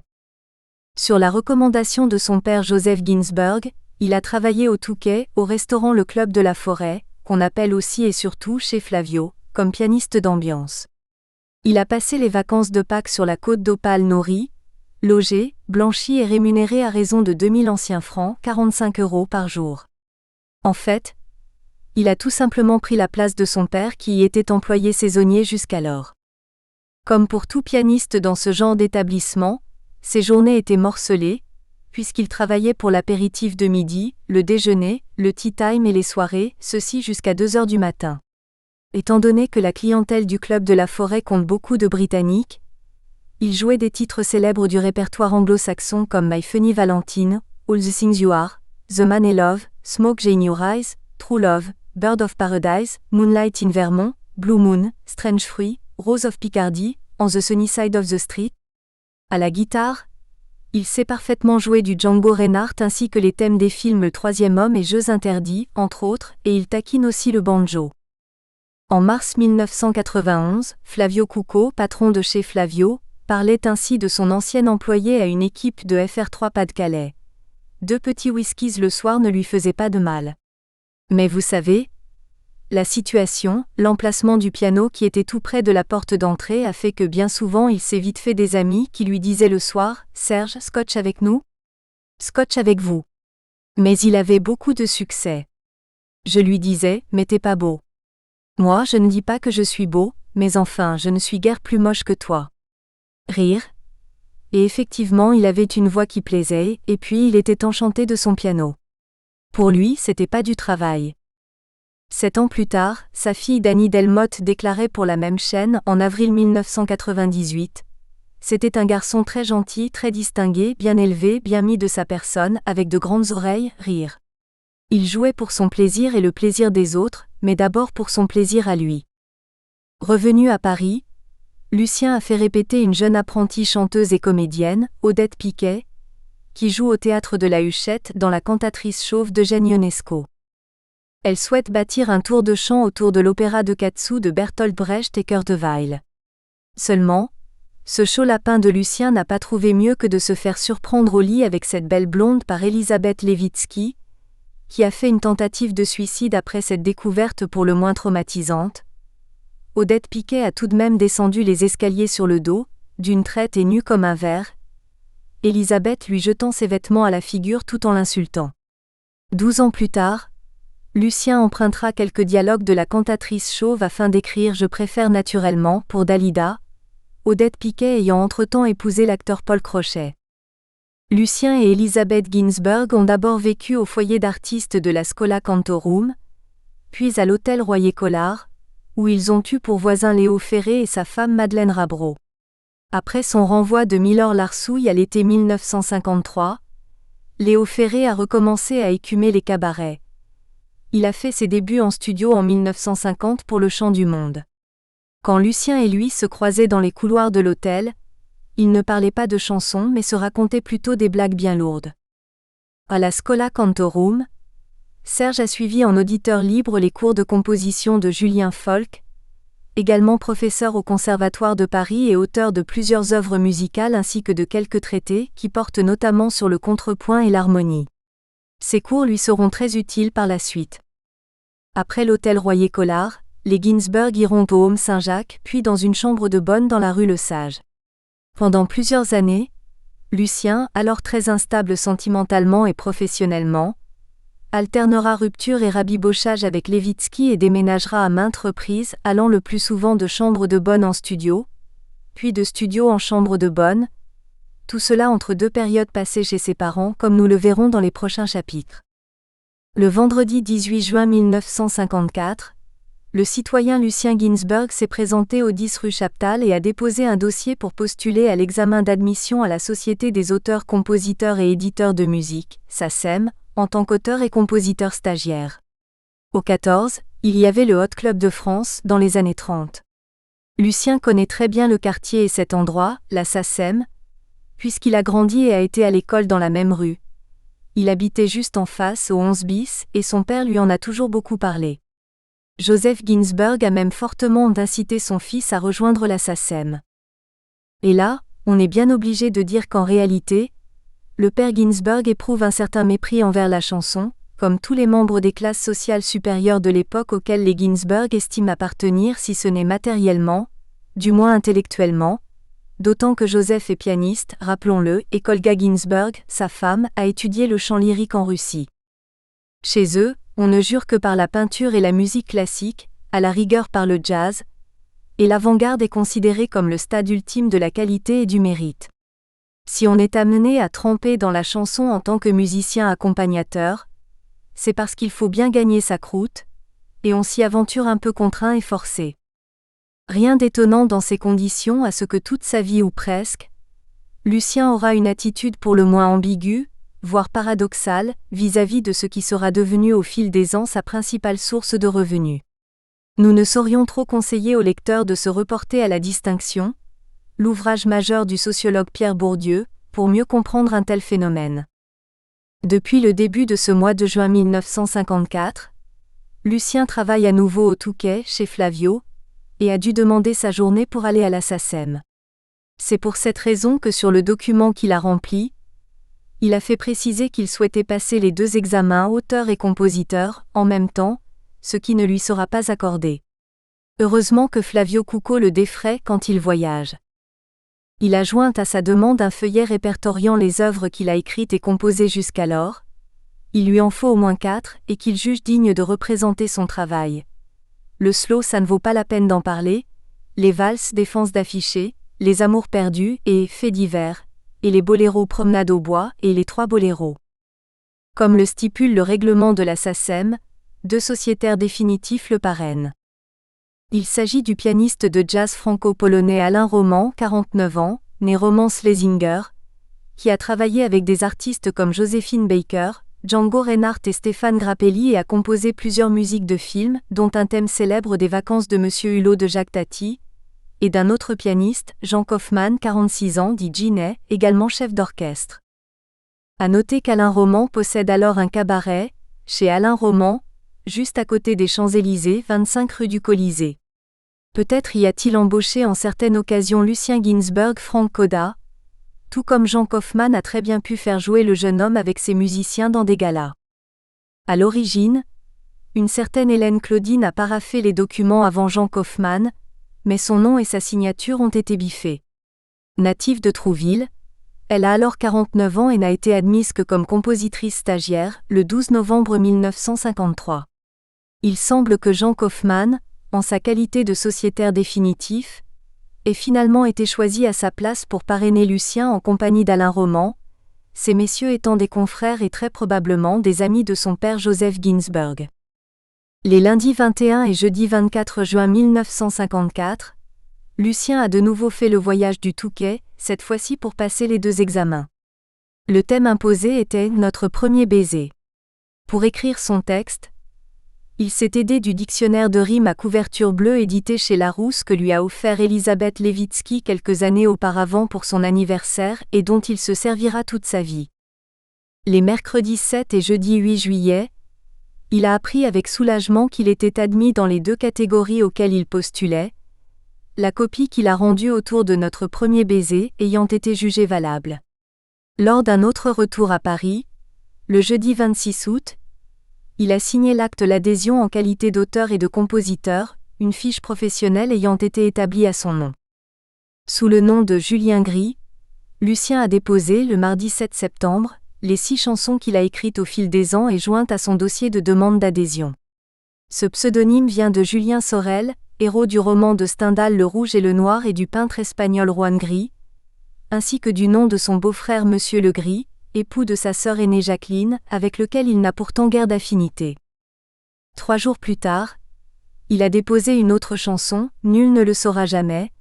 Sur la recommandation de son père Joseph Ginsberg, il a travaillé au Touquet, au restaurant Le Club de la Forêt, qu'on appelle aussi et surtout chez Flavio, comme pianiste d'ambiance. Il a passé les vacances de Pâques sur la côte d'Opale nourri, logé, blanchi et rémunéré à raison de 2000 anciens francs, 45 € par jour. En fait, il a tout simplement pris la place de son père qui y était employé saisonnier jusqu'alors. Comme pour tout pianiste dans ce genre d'établissement, ses journées étaient morcelées, puisqu'il travaillait pour l'apéritif de midi, le déjeuner, le tea time et les soirées, ceci jusqu'à 2 heures du matin. Étant donné que la clientèle du Club de la Forêt compte beaucoup de Britanniques, il jouait des titres célèbres du répertoire anglo-saxon comme My Funny Valentine, All the Things You Are, The Man I Love, Smoke in Your Eyes, True Love, Bird of Paradise, Moonlight in Vermont, Blue Moon, Strange Fruit, Rose of Picardy, On the Sunny Side of the Street. À la guitare, il sait parfaitement jouer du Django Reinhardt ainsi que les thèmes des films Le Troisième Homme et Jeux Interdits, entre autres, et il taquine aussi le banjo. En mars 1991, Flavio Cucco, patron de chez Flavio, parlait ainsi de son ancien employé à une équipe de FR3 Pas-de-Calais. 2 petits whiskies le soir ne lui faisaient pas de mal. Mais vous savez, la situation, l'emplacement du piano qui était tout près de la porte d'entrée a fait que bien souvent il s'est vite fait des amis qui lui disaient le soir « Serge, scotch avec nous ? Scotch avec vous ». Mais il avait beaucoup de succès. Je lui disais « Mais t'es pas beau ». Moi je ne dis pas que je suis beau, mais enfin je ne suis guère plus moche que toi. Rire. Et effectivement il avait une voix qui plaisait, et puis il était enchanté de son piano. Pour lui c'était pas du travail. 7 ans plus tard, sa fille Dani Delmotte déclarait pour la même chaîne en avril 1998. C'était un garçon très gentil, très distingué, bien élevé, bien mis de sa personne, avec de grandes oreilles, rire. Il jouait pour son plaisir et le plaisir des autres, mais d'abord pour son plaisir à lui. Revenu à Paris, Lucien a fait répéter une jeune apprentie chanteuse et comédienne, Odette Piquet, qui joue au théâtre de la Huchette dans La Cantatrice chauve d'Eugène Ionesco. Elle souhaite bâtir un tour de chant autour de l'opéra de Katsu de Bertolt Brecht et Kurt Weill. Seulement, ce chaud lapin de Lucien n'a pas trouvé mieux que de se faire surprendre au lit avec cette belle blonde par Elisabeth Levitsky, qui a fait une tentative de suicide après cette découverte pour le moins traumatisante. Odette Piquet a tout de même descendu les escaliers sur le dos, d'une traite et nue comme un verre, Elisabeth lui jetant ses vêtements à la figure tout en l'insultant. 12 ans plus tard, Lucien empruntera quelques dialogues de La Cantatrice chauve afin d'écrire « Je préfère naturellement » pour Dalida, Odette Piquet ayant entre-temps épousé l'acteur Paul Crochet. Lucien et Elisabeth Ginsberg ont d'abord vécu au foyer d'artistes de la Schola Cantorum, puis à l'hôtel Royer-Collard, où ils ont eu pour voisins Léo Ferré et sa femme Madeleine Rabreau. Après son renvoi de Milor-Larsouille à l'été 1953, Léo Ferré a recommencé à écumer les cabarets. Il a fait ses débuts en studio en 1950 pour Le Chant du Monde. Quand Lucien et lui se croisaient dans les couloirs de l'hôtel, ils ne parlaient pas de chansons mais se racontaient plutôt des blagues bien lourdes. À la Schola Cantorum, Serge a suivi en auditeur libre les cours de composition de Julien Folk, également professeur au Conservatoire de Paris et auteur de plusieurs œuvres musicales ainsi que de quelques traités qui portent notamment sur le contrepoint et l'harmonie. Ces cours lui seront très utiles par la suite. Après l'hôtel Royer-Collard, les Ginsberg iront au Home Saint-Jacques puis dans une chambre de bonne dans la rue Le Sage. Pendant plusieurs années, Lucien, alors très instable sentimentalement et professionnellement, alternera rupture et rabibochage avec Levitsky et déménagera à maintes reprises, allant le plus souvent de chambre de bonne en studio, puis de studio en chambre de bonne, tout cela entre 2 périodes passées chez ses parents comme nous le verrons dans les prochains chapitres. Le vendredi 18 juin 1954, le citoyen Lucien Ginsberg s'est présenté au 10 rue Chaptal et a déposé un dossier pour postuler à l'examen d'admission à la Société des auteurs, compositeurs et éditeurs de musique, SACEM, en tant qu'auteur et compositeur stagiaire. Au 14, il y avait le Hot Club de France dans les années 30. Lucien connaît très bien le quartier et cet endroit, la SACEM, puisqu'il a grandi et a été à l'école dans la même rue. Il habitait juste en face, au 11 bis, et son père lui en a toujours beaucoup parlé. Joseph Ginsburg a même fortement incité son fils à rejoindre la SACEM. Et là, on est bien obligé de dire qu'en réalité, le père Ginsburg éprouve un certain mépris envers la chanson, comme tous les membres des classes sociales supérieures de l'époque auxquelles les Ginsburg estiment appartenir si ce n'est matériellement, du moins intellectuellement, d'autant que Joseph est pianiste, rappelons-le, et qu'Olga Ginsburg, sa femme, a étudié le chant lyrique en Russie. Chez eux, on ne jure que par la peinture et la musique classique, à la rigueur par le jazz, et l'avant-garde est considérée comme le stade ultime de la qualité et du mérite. Si on est amené à tremper dans la chanson en tant que musicien accompagnateur, c'est parce qu'il faut bien gagner sa croûte, et on s'y aventure un peu contraint et forcé. Rien d'étonnant dans ces conditions à ce que toute sa vie ou presque, Lucien aura une attitude pour le moins ambiguë, voire paradoxale, vis-à-vis de ce qui sera devenu au fil des ans sa principale source de revenus. Nous ne saurions trop conseiller au lecteur de se reporter à La Distinction, l'ouvrage majeur du sociologue Pierre Bourdieu, pour mieux comprendre un tel phénomène. Depuis le début de ce mois de juin 1954, Lucien travaille à nouveau au Touquet, chez Flavio, et a dû demander sa journée pour aller à la SACEM. C'est pour cette raison que sur le document qu'il a rempli, il a fait préciser qu'il souhaitait passer les 2 examens auteur et compositeur, en même temps, ce qui ne lui sera pas accordé. Heureusement que Flavio Cucco le défraie quand il voyage. Il a joint à sa demande un feuillet répertoriant les œuvres qu'il a écrites et composées jusqu'alors. Il lui en faut au moins 4 et qu'il juge digne de représenter son travail. Le slow, ça ne vaut pas la peine d'en parler, les valses, défense d'afficher, les amours perdus et faits divers, et les boléros promenade au bois et les 3 boléros. Comme le stipule le règlement de la SACEM, 2 sociétaires définitifs le parrainent. Il s'agit du pianiste de jazz franco-polonais Alain Roman, 49 ans, né Roman Schlesinger, qui a travaillé avec des artistes comme Joséphine Baker, Django Reinhardt et Stéphane Grappelli et a composé plusieurs musiques de films, dont un thème célèbre des vacances de Monsieur Hulot de Jacques Tati, et d'un autre pianiste, Jean Kaufmann, 46 ans, dit Ginet, également chef d'orchestre. À noter qu'Alain Roman possède alors un cabaret, chez Alain Roman, juste à côté des Champs-Élysées, 25 rue du Colisée. Peut-être y a-t-il embauché en certaines occasions Lucien Ginsburg, Franck Coda, tout comme Jean Kaufmann a très bien pu faire jouer le jeune homme avec ses musiciens dans des galas. À l'origine, une certaine Hélène Claudine a paraphé les documents avant Jean Kaufmann, mais son nom et sa signature ont été biffés. Native de Trouville, elle a alors 49 ans et n'a été admise que comme compositrice stagiaire, le 12 novembre 1953. Il semble que Jean Kaufmann, en sa qualité de sociétaire définitif, ait finalement été choisi à sa place pour parrainer Lucien en compagnie d'Alain Roman, ces messieurs étant des confrères et très probablement des amis de son père Joseph Ginsburg. Les lundis 21 et jeudi 24 juin 1954, Lucien a de nouveau fait le voyage du Touquet, cette fois-ci pour passer les 2 examens. Le thème imposé était « Notre premier baiser ». Pour écrire son texte, il s'est aidé du dictionnaire de rimes à couverture bleue édité chez Larousse que lui a offert Elisabeth Levitsky quelques années auparavant pour son anniversaire et dont il se servira toute sa vie. Les mercredis 7 et jeudi 8 juillet, il a appris avec soulagement qu'il était admis dans les 2 catégories auxquelles il postulait, la copie qu'il a rendue autour de Notre premier baiser ayant été jugée valable. Lors d'un autre retour à Paris, le jeudi 26 août, il a signé l'acte l'adhésion en qualité d'auteur et de compositeur, une fiche professionnelle ayant été établie à son nom. Sous le nom de Julien Gris, Lucien a déposé, le mardi 7 septembre, les 6 chansons qu'il a écrites au fil des ans et jointes à son dossier de demande d'adhésion. Ce pseudonyme vient de Julien Sorel, héros du roman de Stendhal Le Rouge et le Noir et du peintre espagnol Juan Gris, ainsi que du nom de son beau-frère Monsieur Le Gris, époux de sa sœur aînée Jacqueline, avec lequel il n'a pourtant guère d'affinité. 3 jours plus tard, il a déposé une autre chanson, Nul ne le saura jamais,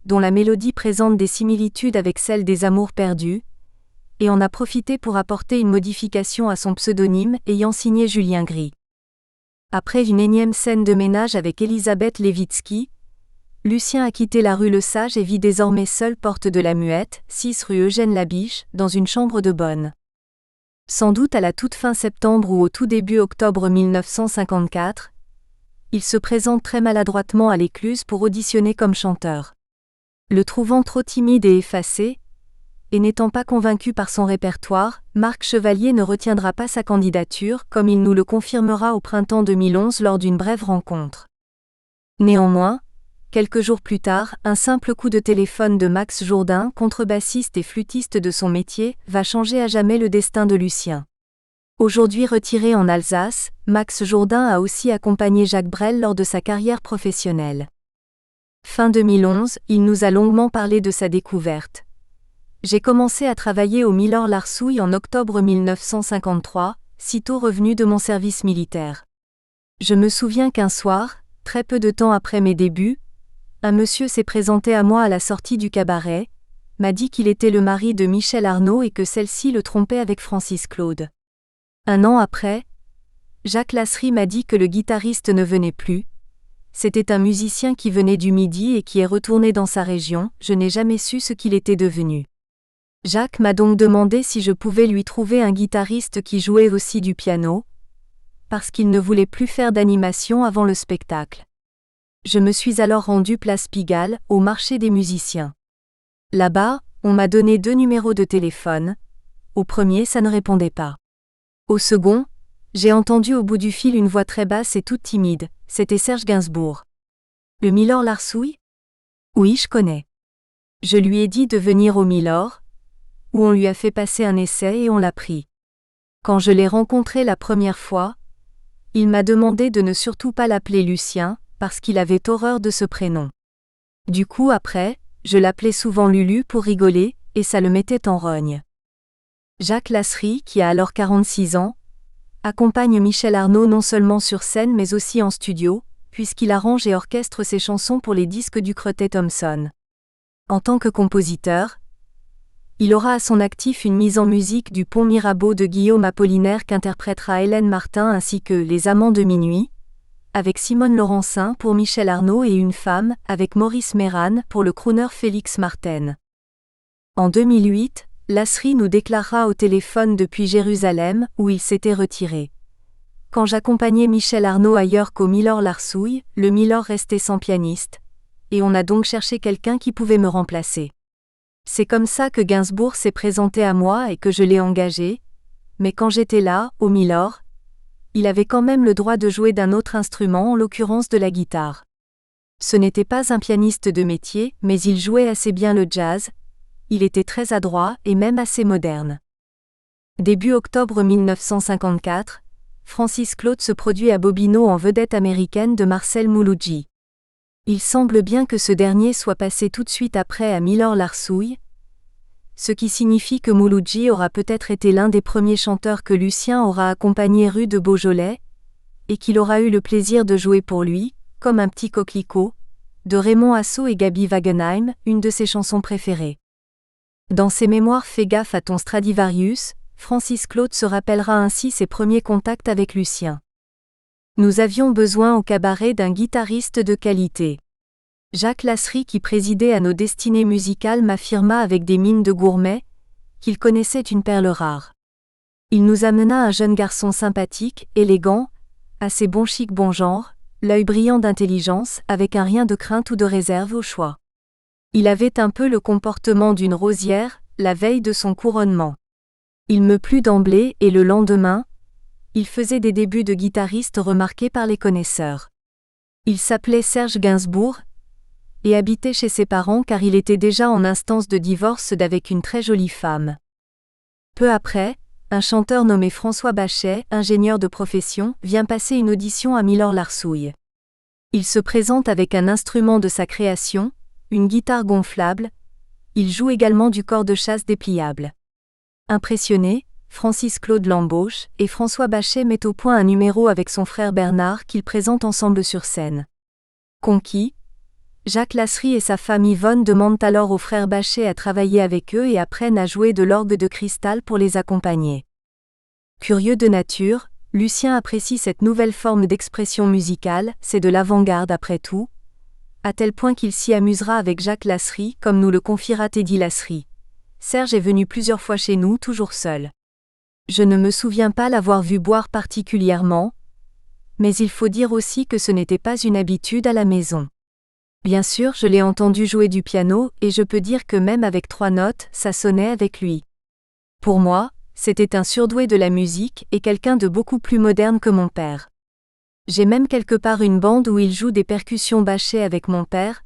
dont la mélodie présente des similitudes avec celle des Amours perdus, et en a profité pour apporter une modification à son pseudonyme ayant signé Julien Gris. Après une énième scène de ménage avec Elisabeth Levitsky, Lucien a quitté la rue Le Sage et vit désormais seul porte de la Muette, 6 rue Eugène Labiche, dans une chambre de bonne. Sans doute à la toute fin septembre ou au tout début octobre 1954, il se présente très maladroitement à l'Écluse pour auditionner comme chanteur. Le trouvant trop timide et effacé, et n'étant pas convaincu par son répertoire, Marc Chevalier ne retiendra pas sa candidature, comme il nous le confirmera au printemps 2011 lors d'une brève rencontre. Néanmoins, quelques jours plus tard, un simple coup de téléphone de Max Jourdain, contrebassiste et flûtiste de son métier, va changer à jamais le destin de Lucien. Aujourd'hui retiré en Alsace, Max Jourdain a aussi accompagné Jacques Brel lors de sa carrière professionnelle. Fin 2011, il nous a longuement parlé de sa découverte. J'ai commencé à travailler au Milor Larsouille en octobre 1953, sitôt revenu de mon service militaire. Je me souviens qu'un soir, très peu de temps après mes débuts, un monsieur s'est présenté à moi à la sortie du cabaret, m'a dit qu'il était le mari de Michel Arnaud et que celle-ci le trompait avec Francis Claude. Un an après, Jacques Lasserie m'a dit que le guitariste ne venait plus. C'était un musicien qui venait du Midi et qui est retourné dans sa région, je n'ai jamais su ce qu'il était devenu. Jacques m'a donc demandé si je pouvais lui trouver un guitariste qui jouait aussi du piano, parce qu'il ne voulait plus faire d'animation avant le spectacle. Je me suis alors rendu place Pigalle, au marché des musiciens. Là-bas, on m'a donné 2 numéros de téléphone. Au premier, ça ne répondait pas. Au second, j'ai entendu au bout du fil une voix très basse et toute timide, c'était Serge Gainsbourg. Le Milor Larsouille ? Oui, je connais. Je lui ai dit de venir au Milor, où on lui a fait passer un essai et on l'a pris. Quand je l'ai rencontré la première fois, il m'a demandé de ne surtout pas l'appeler Lucien, parce qu'il avait horreur de ce prénom. Du coup après, je l'appelais souvent Lulu pour rigoler, et ça le mettait en rogne. Jacques Lasserie, qui a alors 46 ans, accompagne Michel Arnaud non seulement sur scène mais aussi en studio, puisqu'il arrange et orchestre ses chansons pour les disques du Crottet-Thompson. En tant que compositeur, il aura à son actif une mise en musique du Pont Mirabeau de Guillaume Apollinaire qu'interprétera Hélène Martin ainsi que Les Amants de minuit, avec Simone Laurencin pour Michel Arnaud et Une femme, avec Maurice Méran pour le crooner Félix Marten. En 2008, Lasserie nous déclarera au téléphone depuis Jérusalem, où il s'était retiré. Quand j'accompagnais Michel Arnaud ailleurs qu'au Milor Larsouille, le Milor restait sans pianiste, et on a donc cherché quelqu'un qui pouvait me remplacer. C'est comme ça que Gainsbourg s'est présenté à moi et que je l'ai engagé, mais quand j'étais là, au Milor, il avait quand même le droit de jouer d'un autre instrument, en l'occurrence de la guitare. Ce n'était pas un pianiste de métier, mais il jouait assez bien le jazz, il était très adroit et même assez moderne. Début octobre 1954, Francis Claude se produit à Bobino en vedette américaine de Marcel Mouloudji. Il semble bien que ce dernier soit passé tout de suite après à Milor Larsouille, ce qui signifie que Mouloudji aura peut-être été l'un des premiers chanteurs que Lucien aura accompagné rue de Beaujolais, et qu'il aura eu le plaisir de jouer pour lui, comme un petit coquelicot, de Raymond Assaut et Gaby Wagenheim, une de ses chansons préférées. Dans ses mémoires Fais gaffe à ton Stradivarius, Francis Claude se rappellera ainsi ses premiers contacts avec Lucien. Nous avions besoin au cabaret d'un guitariste de qualité. Jacques Lasserie, qui présidait à nos destinées musicales, m'affirma avec des mines de gourmet qu'il connaissait une perle rare. Il nous amena un jeune garçon sympathique, élégant, assez bon chic bon genre, l'œil brillant d'intelligence, avec un rien de crainte ou de réserve au choix. Il avait un peu le comportement d'une rosière, la veille de son couronnement. Il me plut d'emblée et le lendemain, il faisait des débuts de guitariste remarqués par les connaisseurs. Il s'appelait Serge Gainsbourg et habitait chez ses parents car il était déjà en instance de divorce d'avec une très jolie femme. Peu après, un chanteur nommé François Bachet, ingénieur de profession, vient passer une audition à Milor Larsouille. Il se présente avec un instrument de sa création, une guitare gonflable. Il joue également du cor de chasse dépliable. Impressionné, Francis Claude l'embauche, et François Bachet met au point un numéro avec son frère Bernard qu'ils présentent ensemble sur scène. Conquis, Jacques Lasserie et sa femme Yvonne demandent alors au frère Bachet à travailler avec eux et apprennent à jouer de l'orgue de cristal pour les accompagner. Curieux de nature, Lucien apprécie cette nouvelle forme d'expression musicale, c'est de l'avant-garde après tout, à tel point qu'il s'y amusera avec Jacques Lasserie, comme nous le confiera Teddy Lasserie. Serge est venu plusieurs fois chez nous, toujours seul. Je ne me souviens pas l'avoir vu boire particulièrement, mais il faut dire aussi que ce n'était pas une habitude à la maison. Bien sûr, je l'ai entendu jouer du piano, et je peux dire que même avec 3 notes, ça sonnait avec lui. Pour moi, c'était un surdoué de la musique et quelqu'un de beaucoup plus moderne que mon père. J'ai même quelque part une bande où il joue des percussions bâchées avec mon père,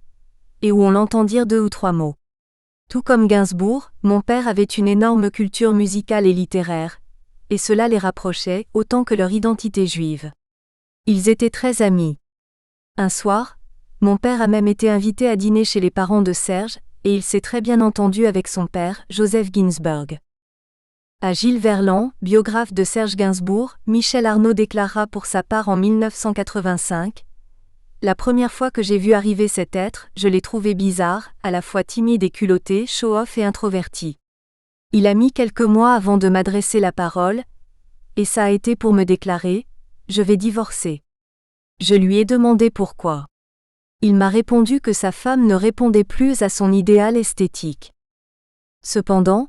et où on l'entend dire 2 ou 3 mots. Tout comme Gainsbourg, mon père avait une énorme culture musicale et littéraire, et cela les rapprochait autant que leur identité juive. Ils étaient très amis. Un soir, mon père a même été invité à dîner chez les parents de Serge, et il s'est très bien entendu avec son père, Joseph Ginsberg. À Gilles Verland, biographe de Serge Gainsbourg, Michel Arnaud déclara pour sa part en 1985 : « La première fois que j'ai vu arriver cet être, je l'ai trouvé bizarre, à la fois timide et culotté, show-off et introverti. Il a mis quelques mois avant de m'adresser la parole, et ça a été pour me déclarer : je vais divorcer. Je lui ai demandé pourquoi. Il m'a répondu que sa femme ne répondait plus à son idéal esthétique. Cependant,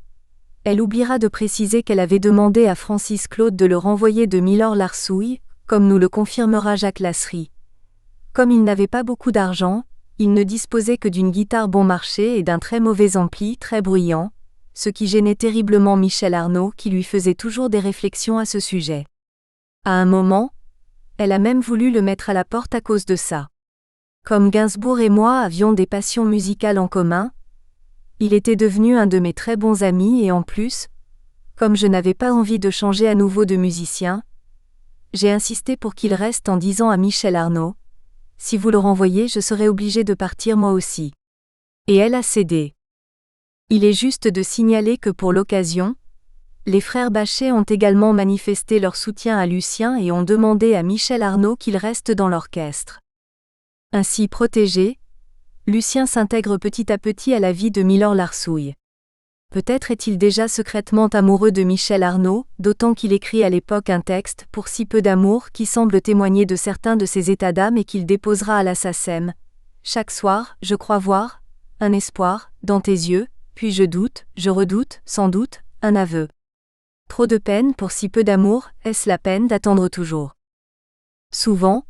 elle oubliera de préciser qu'elle avait demandé à Francis Claude de le renvoyer de Milor-Larsouille, comme nous le confirmera Jacques Lasserie. Comme il n'avait pas beaucoup d'argent, il ne disposait que d'une guitare bon marché et d'un très mauvais ampli très bruyant, ce qui gênait terriblement Michel Arnaud qui lui faisait toujours des réflexions à ce sujet. À un moment, elle a même voulu le mettre à la porte à cause de ça. Comme Gainsbourg et moi avions des passions musicales en commun, il était devenu un de mes très bons amis et en plus, comme je n'avais pas envie de changer à nouveau de musicien, j'ai insisté pour qu'il reste en disant à Michel Arnaud : « Si vous le renvoyez, je serai obligé de partir moi aussi. » Et elle a cédé. Il est juste de signaler que pour l'occasion, les frères Bachet ont également manifesté leur soutien à Lucien et ont demandé à Michel Arnaud qu'il reste dans l'orchestre. Ainsi protégé, Lucien s'intègre petit à petit à la vie de Milor-Larsouille. Peut-être est-il déjà secrètement amoureux de Michel Arnaud, d'autant qu'il écrit à l'époque un texte, Pour si peu d'amour, qui semble témoigner de certains de ses états d'âme et qu'il déposera à la SACEM. Chaque soir, je crois voir un espoir dans tes yeux, puis je doute, je redoute, sans doute, un aveu. Trop de peine pour si peu d'amour, est-ce la peine d'attendre toujours ? Souvent,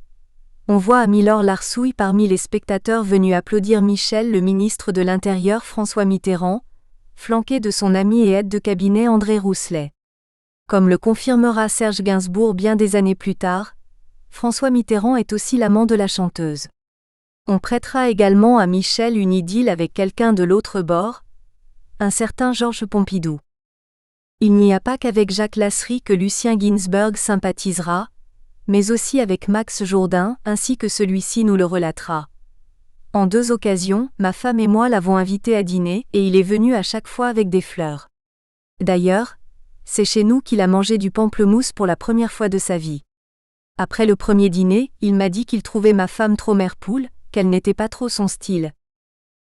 on voit à Milor-Larsouille parmi les spectateurs venus applaudir Michel le ministre de l'Intérieur François Mitterrand, flanqué de son ami et aide de cabinet André Rousselet. Comme le confirmera Serge Gainsbourg bien des années plus tard, François Mitterrand est aussi l'amant de la chanteuse. On prêtera également à Michel une idylle avec quelqu'un de l'autre bord, un certain Georges Pompidou. Il n'y a pas qu'avec Jacques Lasserie que Lucien Ginsberg sympathisera, mais aussi avec Max Jourdain, ainsi que celui-ci nous le relatera. En 2 occasions, ma femme et moi l'avons invité à dîner, et il est venu à chaque fois avec des fleurs. D'ailleurs, c'est chez nous qu'il a mangé du pamplemousse pour la première fois de sa vie. Après le premier dîner, il m'a dit qu'il trouvait ma femme trop mère-poule, qu'elle n'était pas trop son style.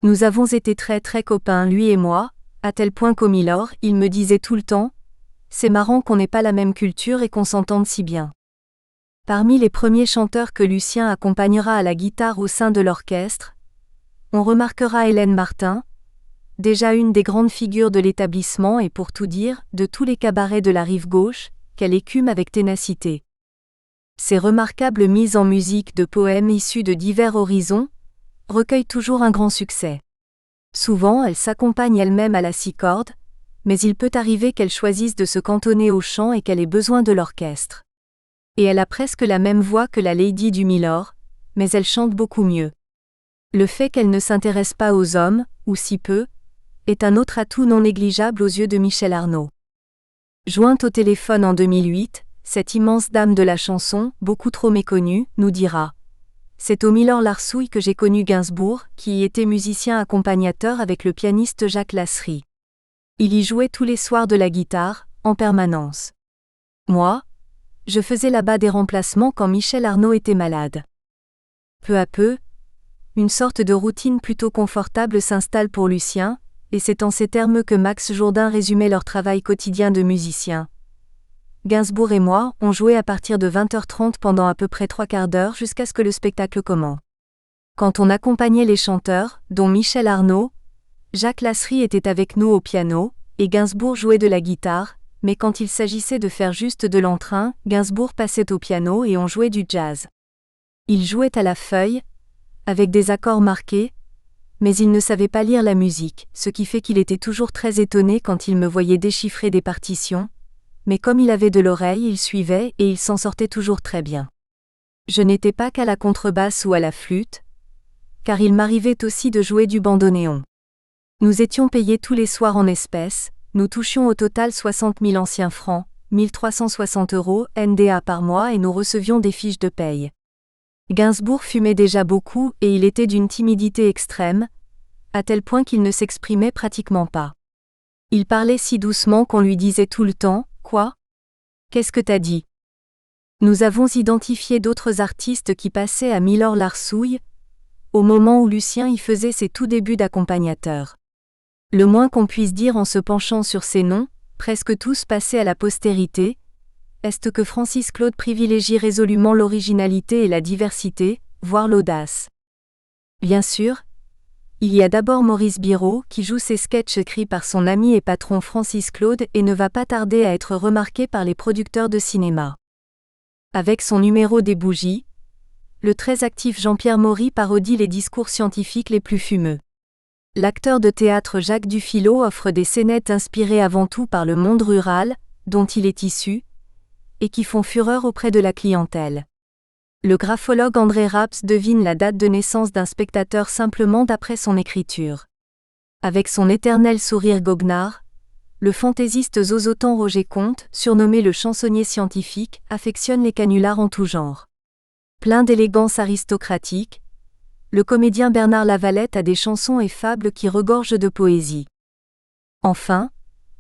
Nous avons été très très copains lui et moi, à tel point qu'au Milor, il me disait tout le temps : « C'est marrant qu'on n'ait pas la même culture et qu'on s'entende si bien. » Parmi les premiers chanteurs que Lucien accompagnera à la guitare au sein de l'orchestre, on remarquera Hélène Martin, déjà une des grandes figures de l'établissement et pour tout dire, de tous les cabarets de la rive gauche, qu'elle écume avec ténacité. Ses remarquables mises en musique de poèmes issus de divers horizons recueillent toujours un grand succès. Souvent, elle s'accompagne elle-même à la 6 cordes, mais il peut arriver qu'elle choisisse de se cantonner au chant et qu'elle ait besoin de l'orchestre. Et elle a presque la même voix que la Lady du Milor, mais elle chante beaucoup mieux. Le fait qu'elle ne s'intéresse pas aux hommes, ou si peu, est un autre atout non négligeable aux yeux de Michel Arnaud. Jointe au téléphone en 2008, cette immense dame de la chanson, beaucoup trop méconnue, nous dira : « C'est au Milor-Larsouille que j'ai connu Gainsbourg, qui y était musicien accompagnateur avec le pianiste Jacques Lasserie. Il y jouait tous les soirs de la guitare, en permanence. Moi, je faisais là-bas des remplacements quand Michel Arnaud était malade. » Peu à peu, une sorte de routine plutôt confortable s'installe pour Lucien, et c'est en ces termes que Max Jourdain résumait leur travail quotidien de musicien. Gainsbourg et moi, on jouait à partir de 20h30 pendant à peu près 3/4 d'heure jusqu'à ce que le spectacle commence. Quand on accompagnait les chanteurs, dont Michel Arnaud, Jacques Lasserie était avec nous au piano, et Gainsbourg jouait de la guitare, mais quand il s'agissait de faire juste de l'entrain, Gainsbourg passait au piano et on jouait du jazz. Il jouait à la feuille, avec des accords marqués, mais il ne savait pas lire la musique, ce qui fait qu'il était toujours très étonné quand il me voyait déchiffrer des partitions, mais comme il avait de l'oreille, il suivait et il s'en sortait toujours très bien. Je n'étais pas qu'à la contrebasse ou à la flûte, car il m'arrivait aussi de jouer du bandoneon. Nous étions payés tous les soirs en espèces, nous touchions au total 60 000 anciens francs, 1360 € NDA par mois et nous recevions des fiches de paye. Gainsbourg fumait déjà beaucoup et il était d'une timidité extrême, à tel point qu'il ne s'exprimait pratiquement pas. Il parlait si doucement qu'on lui disait tout le temps « Quoi ? Qu'est-ce que t'as dit ?» Nous avons identifié d'autres artistes qui passaient à Milor Larsouille, au moment où Lucien y faisait ses tout débuts d'accompagnateur. Le moins qu'on puisse dire en se penchant sur ces noms, presque tous passaient à la postérité, est que Francis Claude privilégie résolument l'originalité et la diversité, voire l'audace. Bien sûr, il y a d'abord Maurice Biraud qui joue ses sketchs écrits par son ami et patron Francis Claude et ne va pas tarder à être remarqué par les producteurs de cinéma. Avec son numéro des bougies, le très actif Jean-Pierre Maury parodie les discours scientifiques les plus fumeux. L'acteur de théâtre Jacques Dufilot offre des scénettes inspirées avant tout par le monde rural, dont il est issu, et qui font fureur auprès de la clientèle. Le graphologue André Raps devine la date de naissance d'un spectateur simplement d'après son écriture. Avec son éternel sourire goguenard, le fantaisiste Zozotan Roger Comte, surnommé le chansonnier scientifique, affectionne les canulars en tout genre. Plein d'élégance aristocratique, le comédien Bernard Lavalette a des chansons et fables qui regorgent de poésie. Enfin,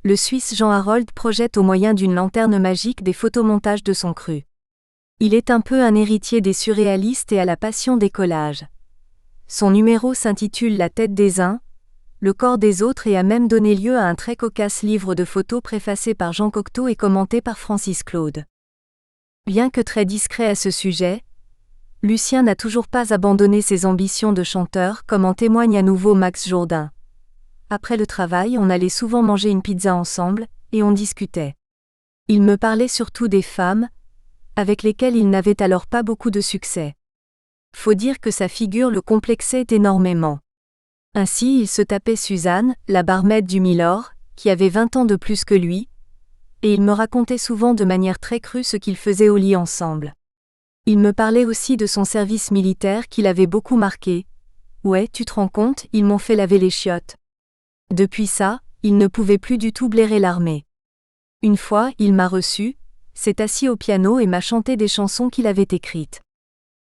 le Suisse Jean Harold projette au moyen d'une lanterne magique des photomontages de son cru. Il est un peu un héritier des surréalistes et a la passion des collages. Son numéro s'intitule La tête des uns, le corps des autres et a même donné lieu à un très cocasse livre de photos préfacé par Jean Cocteau et commenté par Francis Claude. Bien que très discret à ce sujet, Lucien n'a toujours pas abandonné ses ambitions de chanteur, comme en témoigne à nouveau Max Jourdain. Après le travail, on allait souvent manger une pizza ensemble, et on discutait. Il me parlait surtout des femmes, avec lesquelles il n'avait alors pas beaucoup de succès. Faut dire que sa figure le complexait énormément. Ainsi, il se tapait Suzanne, la barmaid du Milor, qui avait 20 ans de plus que lui, et il me racontait souvent de manière très crue ce qu'ils faisaient au lit ensemble. Il me parlait aussi de son service militaire qui l'avait beaucoup marqué. Ouais, tu te rends compte, ils m'ont fait laver les chiottes. Depuis ça, il ne pouvait plus du tout blairer l'armée. Une fois, il m'a reçu, s'est assis au piano et m'a chanté des chansons qu'il avait écrites.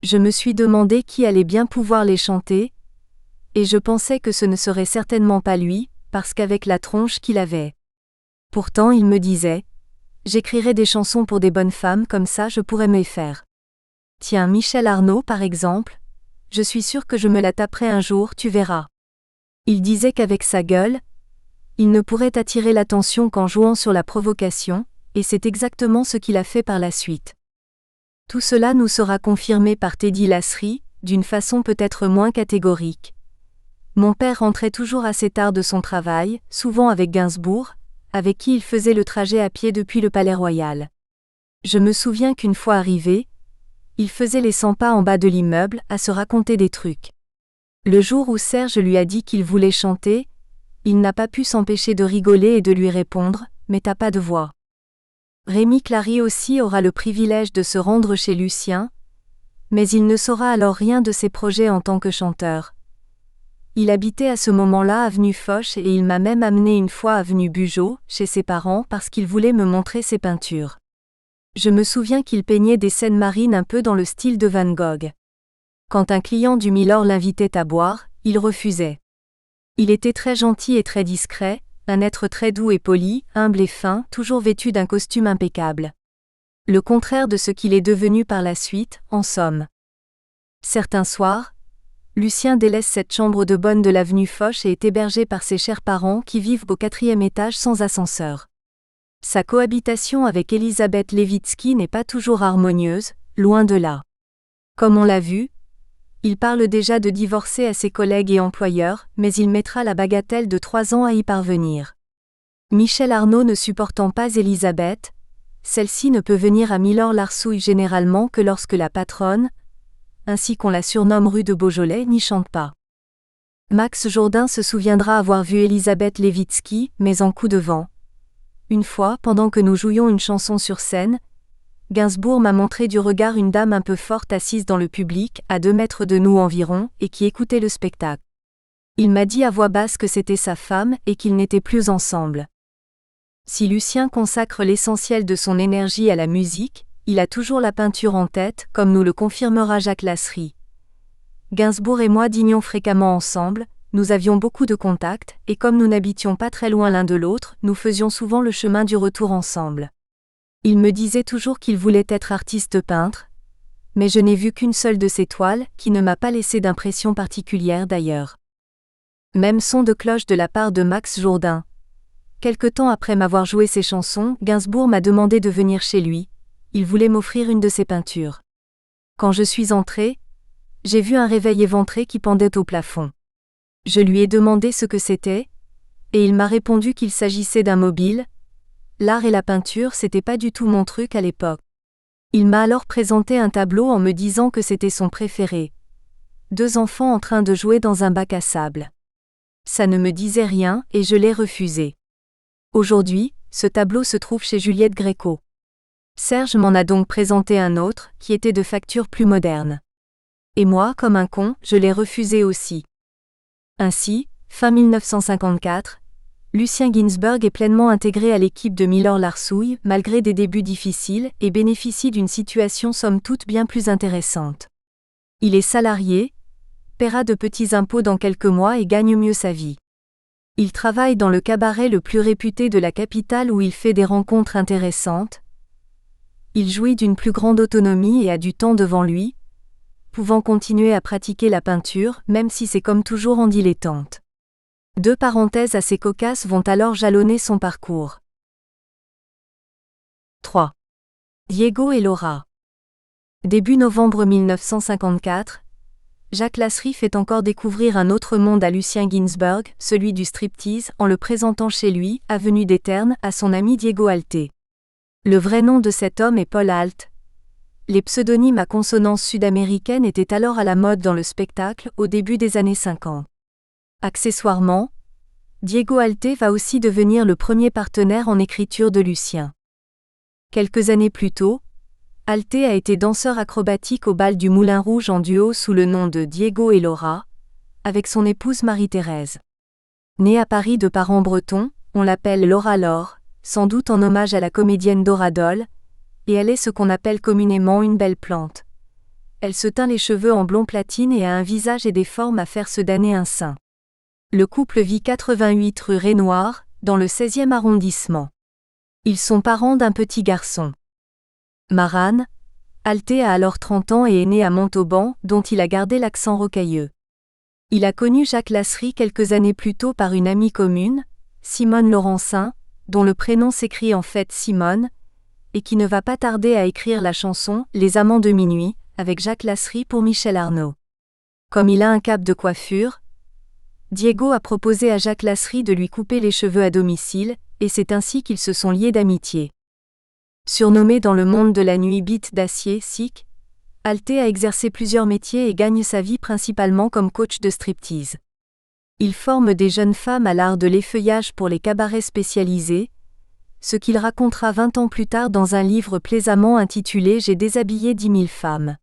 Je me suis demandé qui allait bien pouvoir les chanter, et je pensais que ce ne serait certainement pas lui, parce qu'avec la tronche qu'il avait. Pourtant il me disait, j'écrirai des chansons pour des bonnes femmes comme ça je pourrais me faire. Tiens, Michel Arnaud par exemple, je suis sûr que je me la taperai un jour, tu verras. Il disait qu'avec sa gueule, il ne pourrait attirer l'attention qu'en jouant sur la provocation, et c'est exactement ce qu'il a fait par la suite. Tout cela nous sera confirmé par Teddy Lasserie, d'une façon peut-être moins catégorique. Mon père rentrait toujours assez tard de son travail, souvent avec Gainsbourg, avec qui il faisait le trajet à pied depuis le Palais Royal. Je me souviens qu'une fois arrivé, il faisait les 100 pas en bas de l'immeuble, à se raconter des trucs. Le jour où Serge lui a dit qu'il voulait chanter, il n'a pas pu s'empêcher de rigoler et de lui répondre « Mais t'as pas de voix ». Rémi Clary aussi aura le privilège de se rendre chez Lucien, mais il ne saura alors rien de ses projets en tant que chanteur. Il habitait à ce moment-là avenue Foch et il m'a même amené une fois avenue Bugeaud, chez ses parents parce qu'il voulait me montrer ses peintures. Je me souviens qu'il peignait des scènes marines un peu dans le style de Van Gogh. Quand un client du Milor l'invitait à boire, il refusait. Il était très gentil et très discret, un être très doux et poli, humble et fin, toujours vêtu d'un costume impeccable. Le contraire de ce qu'il est devenu par la suite, en somme. Certains soirs, Lucien délaisse cette chambre de bonne de l'avenue Foch et est hébergé par ses chers parents qui vivent au 4e étage sans ascenseur. Sa cohabitation avec Elisabeth Levitsky n'est pas toujours harmonieuse, loin de là. Comme on l'a vu, Il parle déjà de divorcer à ses collègues et employeurs, mais il mettra la bagatelle de 3 ans à y parvenir. Michel Arnaud ne supportant pas Elisabeth, celle-ci ne peut venir à Milord-Larsouille généralement que lorsque la patronne, ainsi qu'on la surnomme rue de Beaujolais, n'y chante pas. Max Jourdain se souviendra avoir vu Elisabeth Levitsky, mais en coup de vent. Une fois, pendant que nous jouions une chanson sur scène, Gainsbourg m'a montré du regard une dame un peu forte assise dans le public, à 2 mètres de nous environ, et qui écoutait le spectacle. Il m'a dit à voix basse que c'était sa femme et qu'ils n'étaient plus ensemble. Si Lucien consacre l'essentiel de son énergie à la musique, il a toujours la peinture en tête, comme nous le confirmera Jacques Lasserie. Gainsbourg et moi dînions fréquemment ensemble, nous avions beaucoup de contacts, et comme nous n'habitions pas très loin l'un de l'autre, nous faisions souvent le chemin du retour ensemble. Il me disait toujours qu'il voulait être artiste peintre, mais je n'ai vu qu'une seule de ses toiles, qui ne m'a pas laissé d'impression particulière d'ailleurs. Même son de cloche de la part de Max Jourdain. Quelque temps après m'avoir joué ses chansons, Gainsbourg m'a demandé de venir chez lui, il voulait m'offrir une de ses peintures. Quand je suis entrée, j'ai vu un réveil éventré qui pendait au plafond. Je lui ai demandé ce que c'était, et il m'a répondu qu'il s'agissait d'un mobile. L'art et la peinture, c'était pas du tout mon truc à l'époque. Il m'a alors présenté un tableau en me disant que c'était son préféré. 2 enfants en train de jouer dans un bac à sable. Ça ne me disait rien et je l'ai refusé. Aujourd'hui, ce tableau se trouve chez Juliette Gréco. Serge m'en a donc présenté un autre, qui était de facture plus moderne. Et moi, comme un con, je l'ai refusé aussi. Ainsi, fin 1954, Lucien Ginsberg est pleinement intégré à l'équipe de Milord-Larsouille, malgré des débuts difficiles, et bénéficie d'une situation somme toute bien plus intéressante. Il est salarié, paiera de petits impôts dans quelques mois et gagne mieux sa vie. Il travaille dans le cabaret le plus réputé de la capitale où il fait des rencontres intéressantes. Il jouit d'une plus grande autonomie et a du temps devant lui, pouvant continuer à pratiquer la peinture, même si c'est comme toujours en dilettante. 2 parenthèses assez cocasses vont alors jalonner son parcours. 3. Diego et Laura. Début novembre 1954, Jacques Lasserie fait encore découvrir un autre monde à Lucien Ginsberg, celui du striptease, en le présentant chez lui, avenue des Ternes, à son ami Diego Alté. Le vrai nom de cet homme est Paul Alt. Les pseudonymes à consonance sud-américaine étaient alors à la mode dans le spectacle au début des années 50. Accessoirement, Diego Alté va aussi devenir le premier partenaire en écriture de Lucien. Quelques années plus tôt, Alté a été danseur acrobatique au bal du Moulin Rouge en duo sous le nom de Diego et Laura, avec son épouse Marie-Thérèse. Née à Paris de parents bretons, on l'appelle Laura Laure, sans doute en hommage à la comédienne Dora Dole, et elle est ce qu'on appelle communément une belle plante. Elle se teint les cheveux en blond platine et a un visage et des formes à faire se damner un sein. Le couple vit 88 rue Raynouard, dans le 16e arrondissement. Ils sont parents d'un petit garçon. Marane, Alté a alors 30 ans et est né à Montauban, dont il a gardé l'accent rocailleux. Il a connu Jacques Lasserie quelques années plus tôt par une amie commune, Simone Laurencin, dont le prénom s'écrit en fait Simone, et qui ne va pas tarder à écrire la chanson « Les amants de minuit » avec Jacques Lasserie pour Michel Arnaud. Comme il a un cap de coiffure, Diego a proposé à Jacques Lasserie de lui couper les cheveux à domicile, et c'est ainsi qu'ils se sont liés d'amitié. Surnommé dans le monde de la nuit Bite d'acier, SIC, Alté a exercé plusieurs métiers et gagne sa vie principalement comme coach de striptease. Il forme des jeunes femmes à l'art de l'effeuillage pour les cabarets spécialisés, ce qu'il racontera 20 ans plus tard dans un livre plaisamment intitulé « J'ai déshabillé 10 000 femmes ».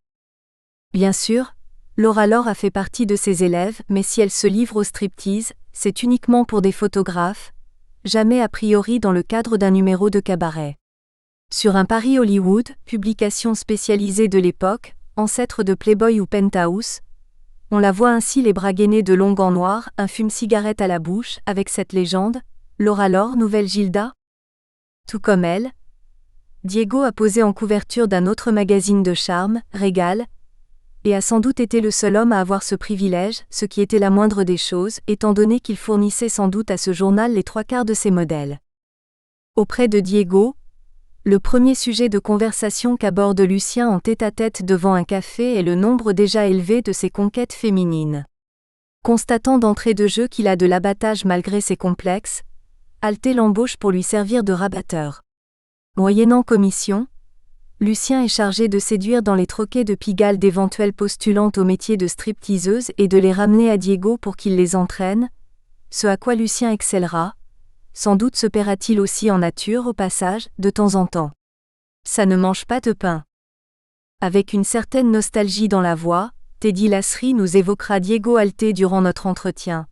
Bien sûr, Laura Laure a fait partie de ses élèves, mais si elle se livre au striptease, c'est uniquement pour des photographes, jamais a priori dans le cadre d'un numéro de cabaret. Sur un Paris Hollywood, publication spécialisée de l'époque, ancêtre de Playboy ou Penthouse, on la voit ainsi les bras gainés de longs gants noirs, un fume-cigarette à la bouche, avec cette légende « Laura Laure, nouvelle Gilda ». Tout comme elle, Diego a posé en couverture d'un autre magazine de charme, Régal, et a sans doute été le seul homme à avoir ce privilège, ce qui était la moindre des choses, étant donné qu'il fournissait sans doute à ce journal les 3/4 de ses modèles. Auprès de Diego, Le premier sujet de conversation qu'aborde Lucien en tête-à-tête devant un café est le nombre déjà élevé de ses conquêtes féminines. Constatant d'entrée de jeu qu'il a de l'abattage malgré ses complexes, Alté l'embauche pour lui servir de rabatteur. Moyennant commission, Lucien est chargé de séduire dans les troquets de Pigalle d'éventuelles postulantes au métier de stripteaseuse et de les ramener à Diego pour qu'il les entraîne, ce à quoi Lucien excellera. Sans doute se paiera-t-il aussi en nature au passage, de temps en temps. Ça ne mange pas de pain. Avec une certaine nostalgie dans la voix, Teddy Lasry nous évoquera Diego Alté durant notre entretien.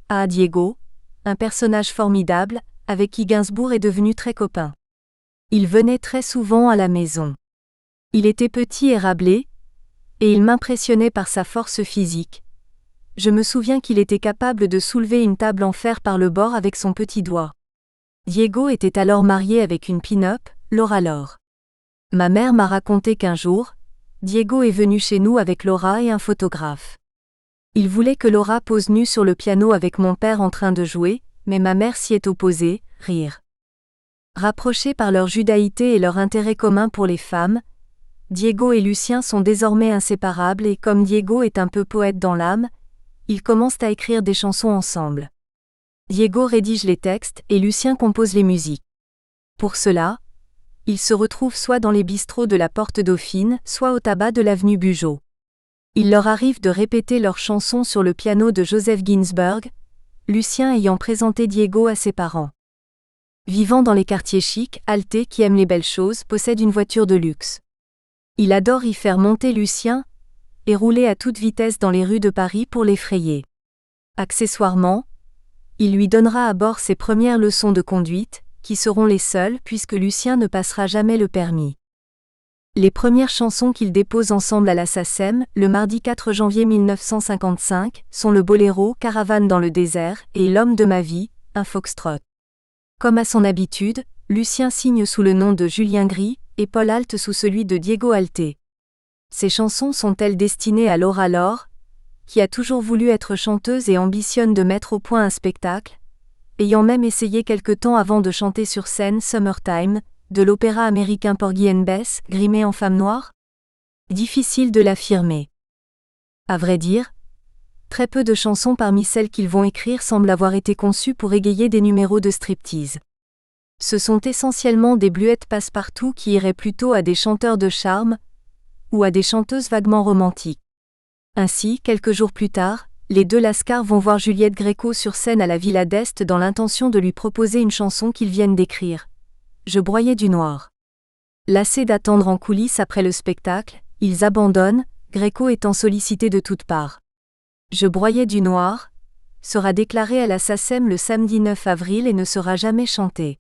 Ah Diego, un personnage formidable, avec qui Gainsbourg est devenu très copain. Il venait très souvent à la maison. Il était petit et râblé, et il m'impressionnait par sa force physique. Je me souviens qu'il était capable de soulever une table en fer par le bord avec son petit doigt. Diego était alors marié avec une pin-up, Laura Laure. Ma mère m'a raconté qu'un jour, Diego est venu chez nous avec Laura et un photographe. Il voulait que Laura pose nue sur le piano avec mon père en train de jouer, mais ma mère s'y est opposée, rire. Rapprochés par leur judaïté et leur intérêt commun pour les femmes, Diego et Lucien sont désormais inséparables et comme Diego est un peu poète dans l'âme, ils commencent à écrire des chansons ensemble. Diego rédige les textes et Lucien compose les musiques. Pour cela, ils se retrouvent soit dans les bistrots de la Porte Dauphine, soit au tabac de l'avenue Bugeaud. Il leur arrive de répéter leurs chansons sur le piano de Joseph Ginsberg, Lucien ayant présenté Diego à ses parents. Vivant dans les quartiers chics, Alté, qui aime les belles choses, possède une voiture de luxe. Il adore y faire monter Lucien et rouler à toute vitesse dans les rues de Paris pour l'effrayer. Accessoirement, il lui donnera à bord ses premières leçons de conduite, qui seront les seules puisque Lucien ne passera jamais le permis. Les premières chansons qu'ils déposent ensemble à la SACEM, le mardi 4 janvier 1955, sont le boléro « Caravane dans le désert » et « L'homme de ma vie », un foxtrot. Comme à son habitude, Lucien signe sous le nom de Julien Gris et Paul Alt sous celui de Diego Alté. Ces chansons sont-elles destinées à Laura Laure, qui a toujours voulu être chanteuse et ambitionne de mettre au point un spectacle, ayant même essayé quelque temps avant de chanter sur scène Summertime, de l'opéra américain Porgy and Bess, grimée en femme noire? Difficile de l'affirmer. À vrai dire, très peu de chansons parmi celles qu'ils vont écrire semblent avoir été conçues pour égayer des numéros de striptease. Ce sont essentiellement des bluettes passe-partout qui iraient plutôt à des chanteurs de charme ou à des chanteuses vaguement romantiques. Ainsi, quelques jours plus tard, les deux Lascar vont voir Juliette Gréco sur scène à la Villa d'Est dans l'intention de lui proposer une chanson qu'ils viennent d'écrire. Je broyais du noir. Lassés d'attendre en coulisses après le spectacle, ils abandonnent, Gréco étant sollicité de toutes parts. Je broyais du noir sera déclaré à la SACEM le samedi 9 avril et ne sera jamais chanté.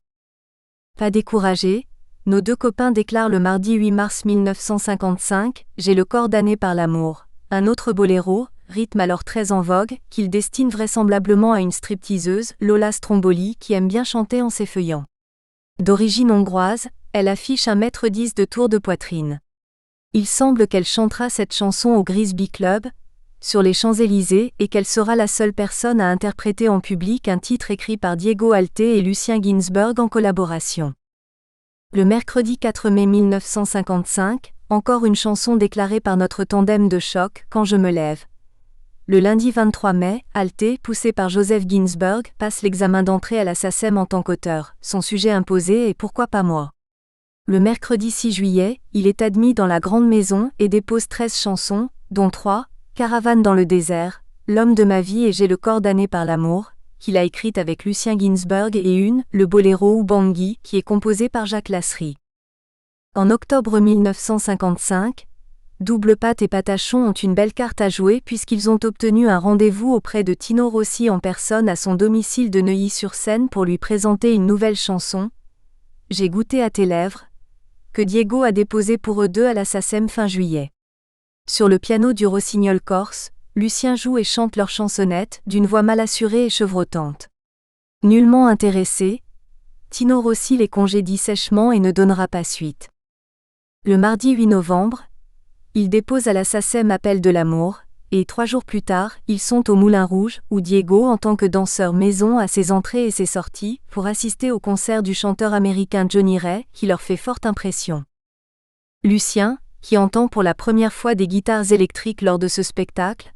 Pas découragés, nos deux copains déclarent le mardi 8 mars 1955 « J'ai le corps damné par l'amour », un autre boléro, rythme alors très en vogue, qu'ils destinent vraisemblablement à une stripteaseuse, Lola Stromboli, qui aime bien chanter en s'effeuillant. D'origine hongroise, elle affiche 1,10 m de tour de poitrine. Il semble qu'elle chantera cette chanson au Grisby Club, sur les Champs-Élysées, et qu'elle sera la seule personne à interpréter en public un titre écrit par Diego Alté et Lucien Ginsberg en collaboration. Le mercredi 4 mai 1955, encore une chanson déclarée par notre tandem de choc, Quand je me lève. Le lundi 23 mai, Alté, poussé par Joseph Ginsberg, passe l'examen d'entrée à la SACEM en tant qu'auteur, son sujet imposé et pourquoi pas moi. Le mercredi 6 juillet, il est admis dans la Grande Maison et dépose 13 chansons, dont 3, Caravane dans le désert, L'homme de ma vie et J'ai le corps damné par l'amour, qu'il a écrite avec Lucien Ginsberg et une, le boléro ou Bangui, qui est composé par Jacques Lasry. En octobre 1955, Double Pat et Patachon ont une belle carte à jouer puisqu'ils ont obtenu un rendez-vous auprès de Tino Rossi en personne à son domicile de Neuilly-sur-Seine pour lui présenter une nouvelle chanson, J'ai goûté à tes lèvres, que Diego a déposée pour eux deux à la SACEM fin juillet. Sur le piano du Rossignol corse, Lucien joue et chante leur chansonnette d'une voix mal assurée et chevrotante. Nullement intéressé, Tino Rossi les congédie sèchement et ne donnera pas suite. Le mardi 8 novembre, il dépose à la SACEM Appel de l'amour, et 3 jours plus tard, ils sont au Moulin Rouge, où Diego en tant que danseur maison a ses entrées et ses sorties, pour assister au concert du chanteur américain Johnny Ray, qui leur fait forte impression. Lucien, qui entend pour la première fois des guitares électriques lors de ce spectacle,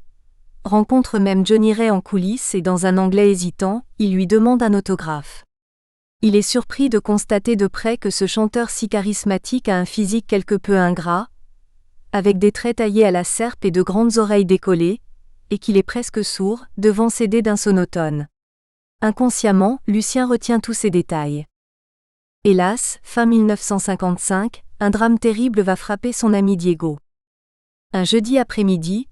rencontre même Johnny Ray en coulisses et dans un anglais hésitant, il lui demande un autographe. Il est surpris de constater de près que ce chanteur si charismatique a un physique quelque peu ingrat, avec des traits taillés à la serpe et de grandes oreilles décollées, et qu'il est presque sourd, devant céder d'un sonotone. Inconsciemment, Lucien retient tous ces détails. Hélas, fin 1955, un drame terrible va frapper son ami Diego. Un jeudi après-midi,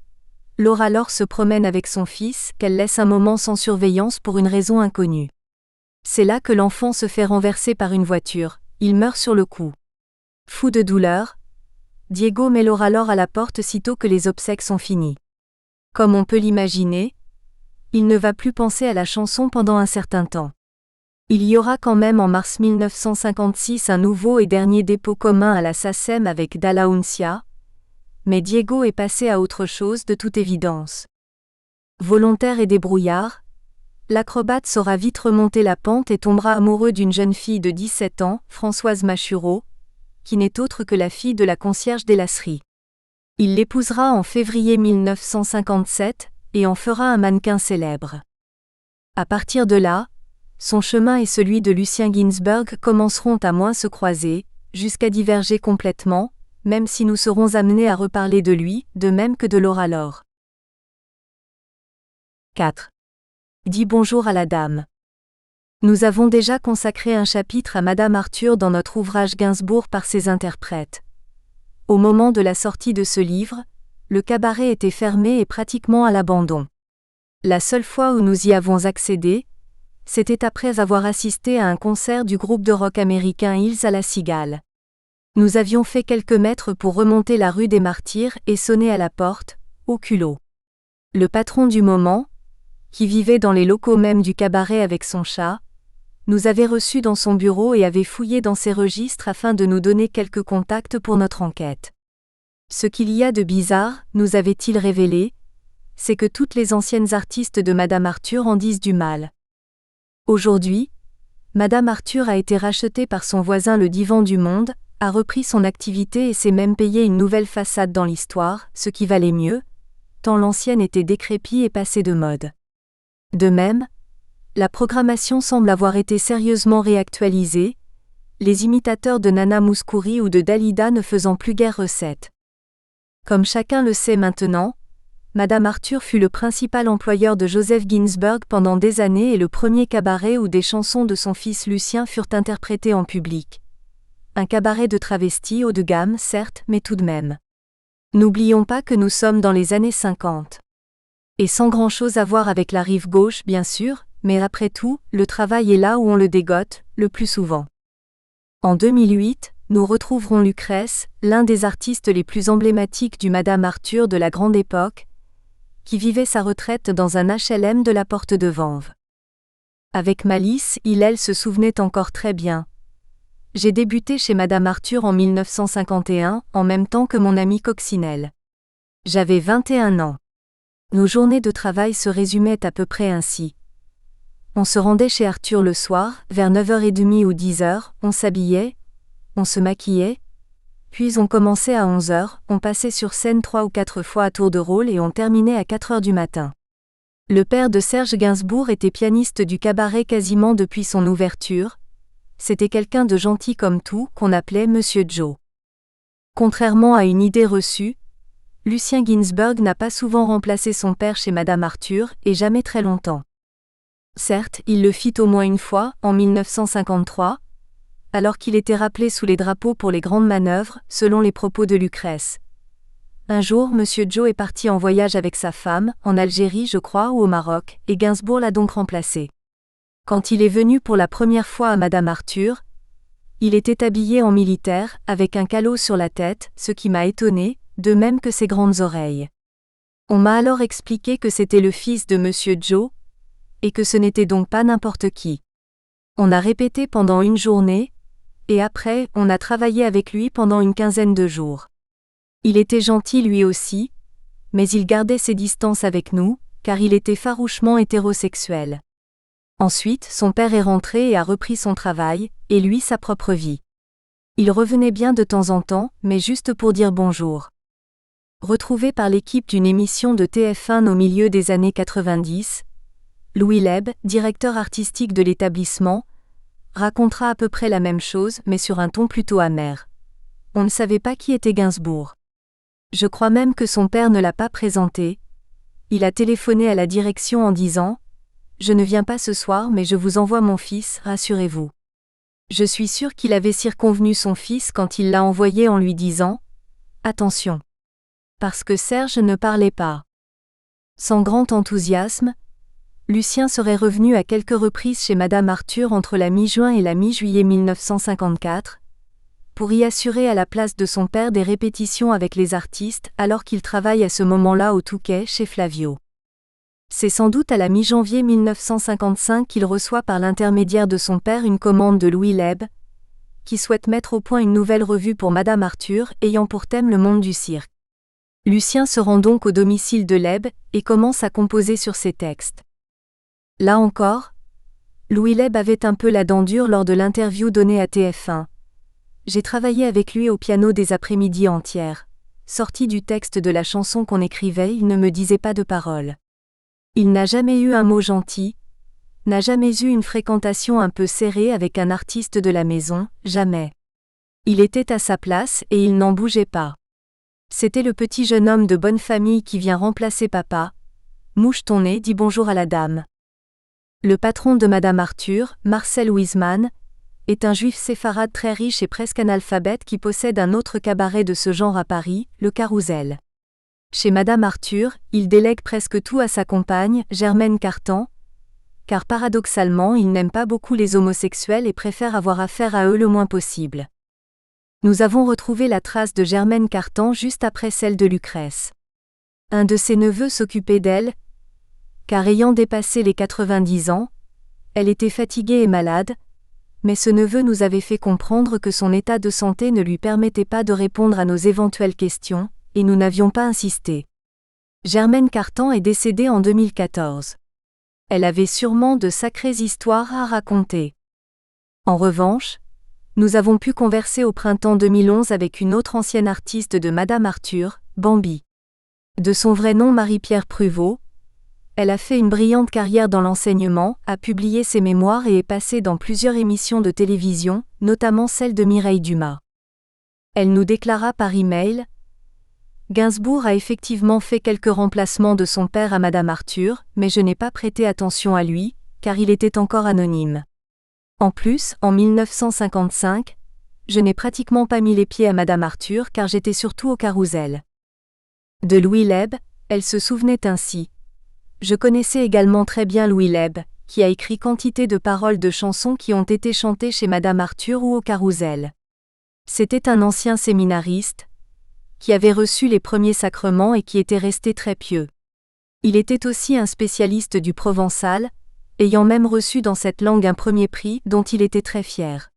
Laura Laure se promène avec son fils, qu'elle laisse un moment sans surveillance pour une raison inconnue. C'est là que l'enfant se fait renverser par une voiture, il meurt sur le coup. Fou de douleur, Diego met Laura Laure à la porte sitôt que les obsèques sont finies. Comme on peut l'imaginer, il ne va plus penser à la chanson pendant un certain temps. Il y aura quand même en mars 1956 un nouveau et dernier dépôt commun à la SACEM avec Dalla Uncia, mais Diego est passé à autre chose de toute évidence. Volontaire et débrouillard, l'acrobate saura vite remonter la pente et tombera amoureux d'une jeune fille de 17 ans, Françoise Machureau, qui n'est autre que la fille de la concierge des Lasseries. Il l'épousera en février 1957 et en fera un mannequin célèbre. À partir de là, son chemin et celui de Lucien Ginsburg commenceront à moins se croiser, jusqu'à diverger complètement, même si nous serons amenés à reparler de lui, de même que de Laura Laure. 4. Dis bonjour à la dame. Nous avons déjà consacré un chapitre à Madame Arthur dans notre ouvrage Gainsbourg par ses interprètes. Au moment de la sortie de ce livre, le cabaret était fermé et pratiquement à l'abandon. La seule fois où nous y avons accédé, c'était après avoir assisté à un concert du groupe de rock américain Hills à la Cigale. Nous avions fait quelques mètres pour remonter la rue des Martyrs et sonner à la porte, au culot. Le patron du moment, qui vivait dans les locaux même du cabaret avec son chat, nous avait reçus dans son bureau et avait fouillé dans ses registres afin de nous donner quelques contacts pour notre enquête. Ce qu'il y a de bizarre, nous avait-il révélé, c'est que toutes les anciennes artistes de Madame Arthur en disent du mal. Aujourd'hui, Madame Arthur a été rachetée par son voisin le Divan du Monde, a repris son activité et s'est même payé une nouvelle façade dans l'histoire, ce qui valait mieux, tant l'ancienne était décrépite et passée de mode. De même, la programmation semble avoir été sérieusement réactualisée, les imitateurs de Nana Mouskouri ou de Dalida ne faisant plus guère recette. Comme chacun le sait maintenant, Madame Arthur fut le principal employeur de Joseph Ginsburg pendant des années et le premier cabaret où des chansons de son fils Lucien furent interprétées en public. Un cabaret de travestis haut de gamme, certes, mais tout de même. N'oublions pas que nous sommes dans les années 50. Et sans grand-chose à voir avec la rive gauche, bien sûr, mais après tout, le travail est là où on le dégote, le plus souvent. En 2008, nous retrouverons Lucrèce, l'un des artistes les plus emblématiques du Madame Arthur de la grande époque, qui vivait sa retraite dans un HLM de la Porte de Vanves. Avec malice, elle se souvenait encore très bien. J'ai débuté chez Madame Arthur en 1951, en même temps que mon ami Coccinelle. J'avais 21 ans. Nos journées de travail se résumaient à peu près ainsi. On se rendait chez Arthur le soir, vers 9h30 ou 10h, on s'habillait, on se maquillait, puis on commençait à 11h, on passait sur scène 3 ou 4 fois à tour de rôle et on terminait à 4h du matin. Le père de Serge Gainsbourg était pianiste du cabaret quasiment depuis son ouverture. C'était quelqu'un de gentil comme tout, qu'on appelait Monsieur Joe. Contrairement à une idée reçue, Lucien Ginsburg n'a pas souvent remplacé son père chez Madame Arthur, et jamais très longtemps. Certes, il le fit au moins une fois, en 1953, alors qu'il était rappelé sous les drapeaux pour les grandes manœuvres, selon les propos de Lucrèce. Un jour, Monsieur Joe est parti en voyage avec sa femme, en Algérie je crois ou au Maroc, et Gainsbourg l'a donc remplacé. Quand il est venu pour la première fois à Madame Arthur, il était habillé en militaire, avec un calot sur la tête, ce qui m'a étonné, de même que ses grandes oreilles. On m'a alors expliqué que c'était le fils de Monsieur Joe, et que ce n'était donc pas n'importe qui. On a répété pendant une journée, et après, on a travaillé avec lui pendant une quinzaine de jours. Il était gentil lui aussi, Mais il gardait ses distances avec nous, car il était farouchement hétérosexuel. Ensuite, son père est rentré et a repris son travail, et lui sa propre vie. Il revenait bien de temps en temps, mais juste pour dire bonjour. Retrouvé par l'équipe d'une émission de TF1 au milieu des années 90, Louis Leb, directeur artistique de l'établissement, racontera à peu près la même chose mais sur un ton plutôt amer. On ne savait pas qui était Gainsbourg. Je crois même que son père ne l'a pas présenté. Il a téléphoné à la direction en disant « Je ne viens pas ce soir mais je vous envoie mon fils, rassurez-vous ». Je suis sûr qu'il avait circonvenu son fils quand il l'a envoyé en lui disant « Attention ». Parce que Serge ne parlait pas. Sans grand enthousiasme, Lucien serait revenu à quelques reprises chez Madame Arthur entre la mi-juin et la mi-juillet 1954, pour y assurer à la place de son père des répétitions avec les artistes alors qu'il travaille à ce moment-là au Touquet chez Flavio. C'est sans doute à la mi-janvier 1955 qu'il reçoit par l'intermédiaire de son père une commande de Louis Leb, qui souhaite mettre au point une nouvelle revue pour Madame Arthur ayant pour thème le monde du cirque. Lucien se rend donc au domicile de Leb et commence à composer sur ses textes. Là encore, Louis Leb avait un peu la dent dure lors de l'interview donnée à TF1. J'ai travaillé avec lui au piano des après-midi entières. Sorti du texte de la chanson qu'on écrivait, il ne me disait pas de paroles. Il n'a jamais eu un mot gentil, n'a jamais eu une fréquentation un peu serrée avec un artiste de la maison, jamais. Il était à sa place et il n'en bougeait pas. C'était le petit jeune homme de bonne famille qui vient remplacer papa. Mouche ton nez, dit bonjour à la dame. Le patron de Madame Arthur, Marcel Wiseman, est un juif séfarade très riche et presque analphabète qui possède un autre cabaret de ce genre à Paris, le Carrousel. Chez Madame Arthur, il délègue presque tout à sa compagne, Germaine Cartan, car paradoxalement il n'aime pas beaucoup les homosexuels et préfère avoir affaire à eux le moins possible. Nous avons retrouvé la trace de Germaine Cartan juste après celle de Lucrèce. Un de ses neveux s'occupait d'elle, car ayant dépassé les 90 ans, elle était fatiguée et malade, mais ce neveu nous avait fait comprendre que son état de santé ne lui permettait pas de répondre à nos éventuelles questions, et nous n'avions pas insisté. Germaine Cartan est décédée en 2014. Elle avait sûrement de sacrées histoires à raconter. En revanche, nous avons pu converser au printemps 2011 avec une autre ancienne artiste de Madame Arthur, Bambi. De son vrai nom Marie-Pierre Pruvot, elle a fait une brillante carrière dans l'enseignement, a publié ses mémoires et est passée dans plusieurs émissions de télévision, notamment celle de Mireille Dumas. Elle nous déclara par email « Gainsbourg a effectivement fait quelques remplacements de son père à Madame Arthur, mais je n'ai pas prêté attention à lui, car il était encore anonyme. En plus, en 1955, je n'ai pratiquement pas mis les pieds à Madame Arthur car j'étais surtout au Carrousel. » De Louis Leb, elle se souvenait ainsi. Je connaissais également très bien Louis Leb, qui a écrit quantité de paroles de chansons qui ont été chantées chez Madame Arthur ou au Carrousel. C'était un ancien séminariste, qui avait reçu les premiers sacrements et qui était resté très pieux. Il était aussi un spécialiste du provençal, ayant même reçu dans cette langue un premier prix dont il était très fier.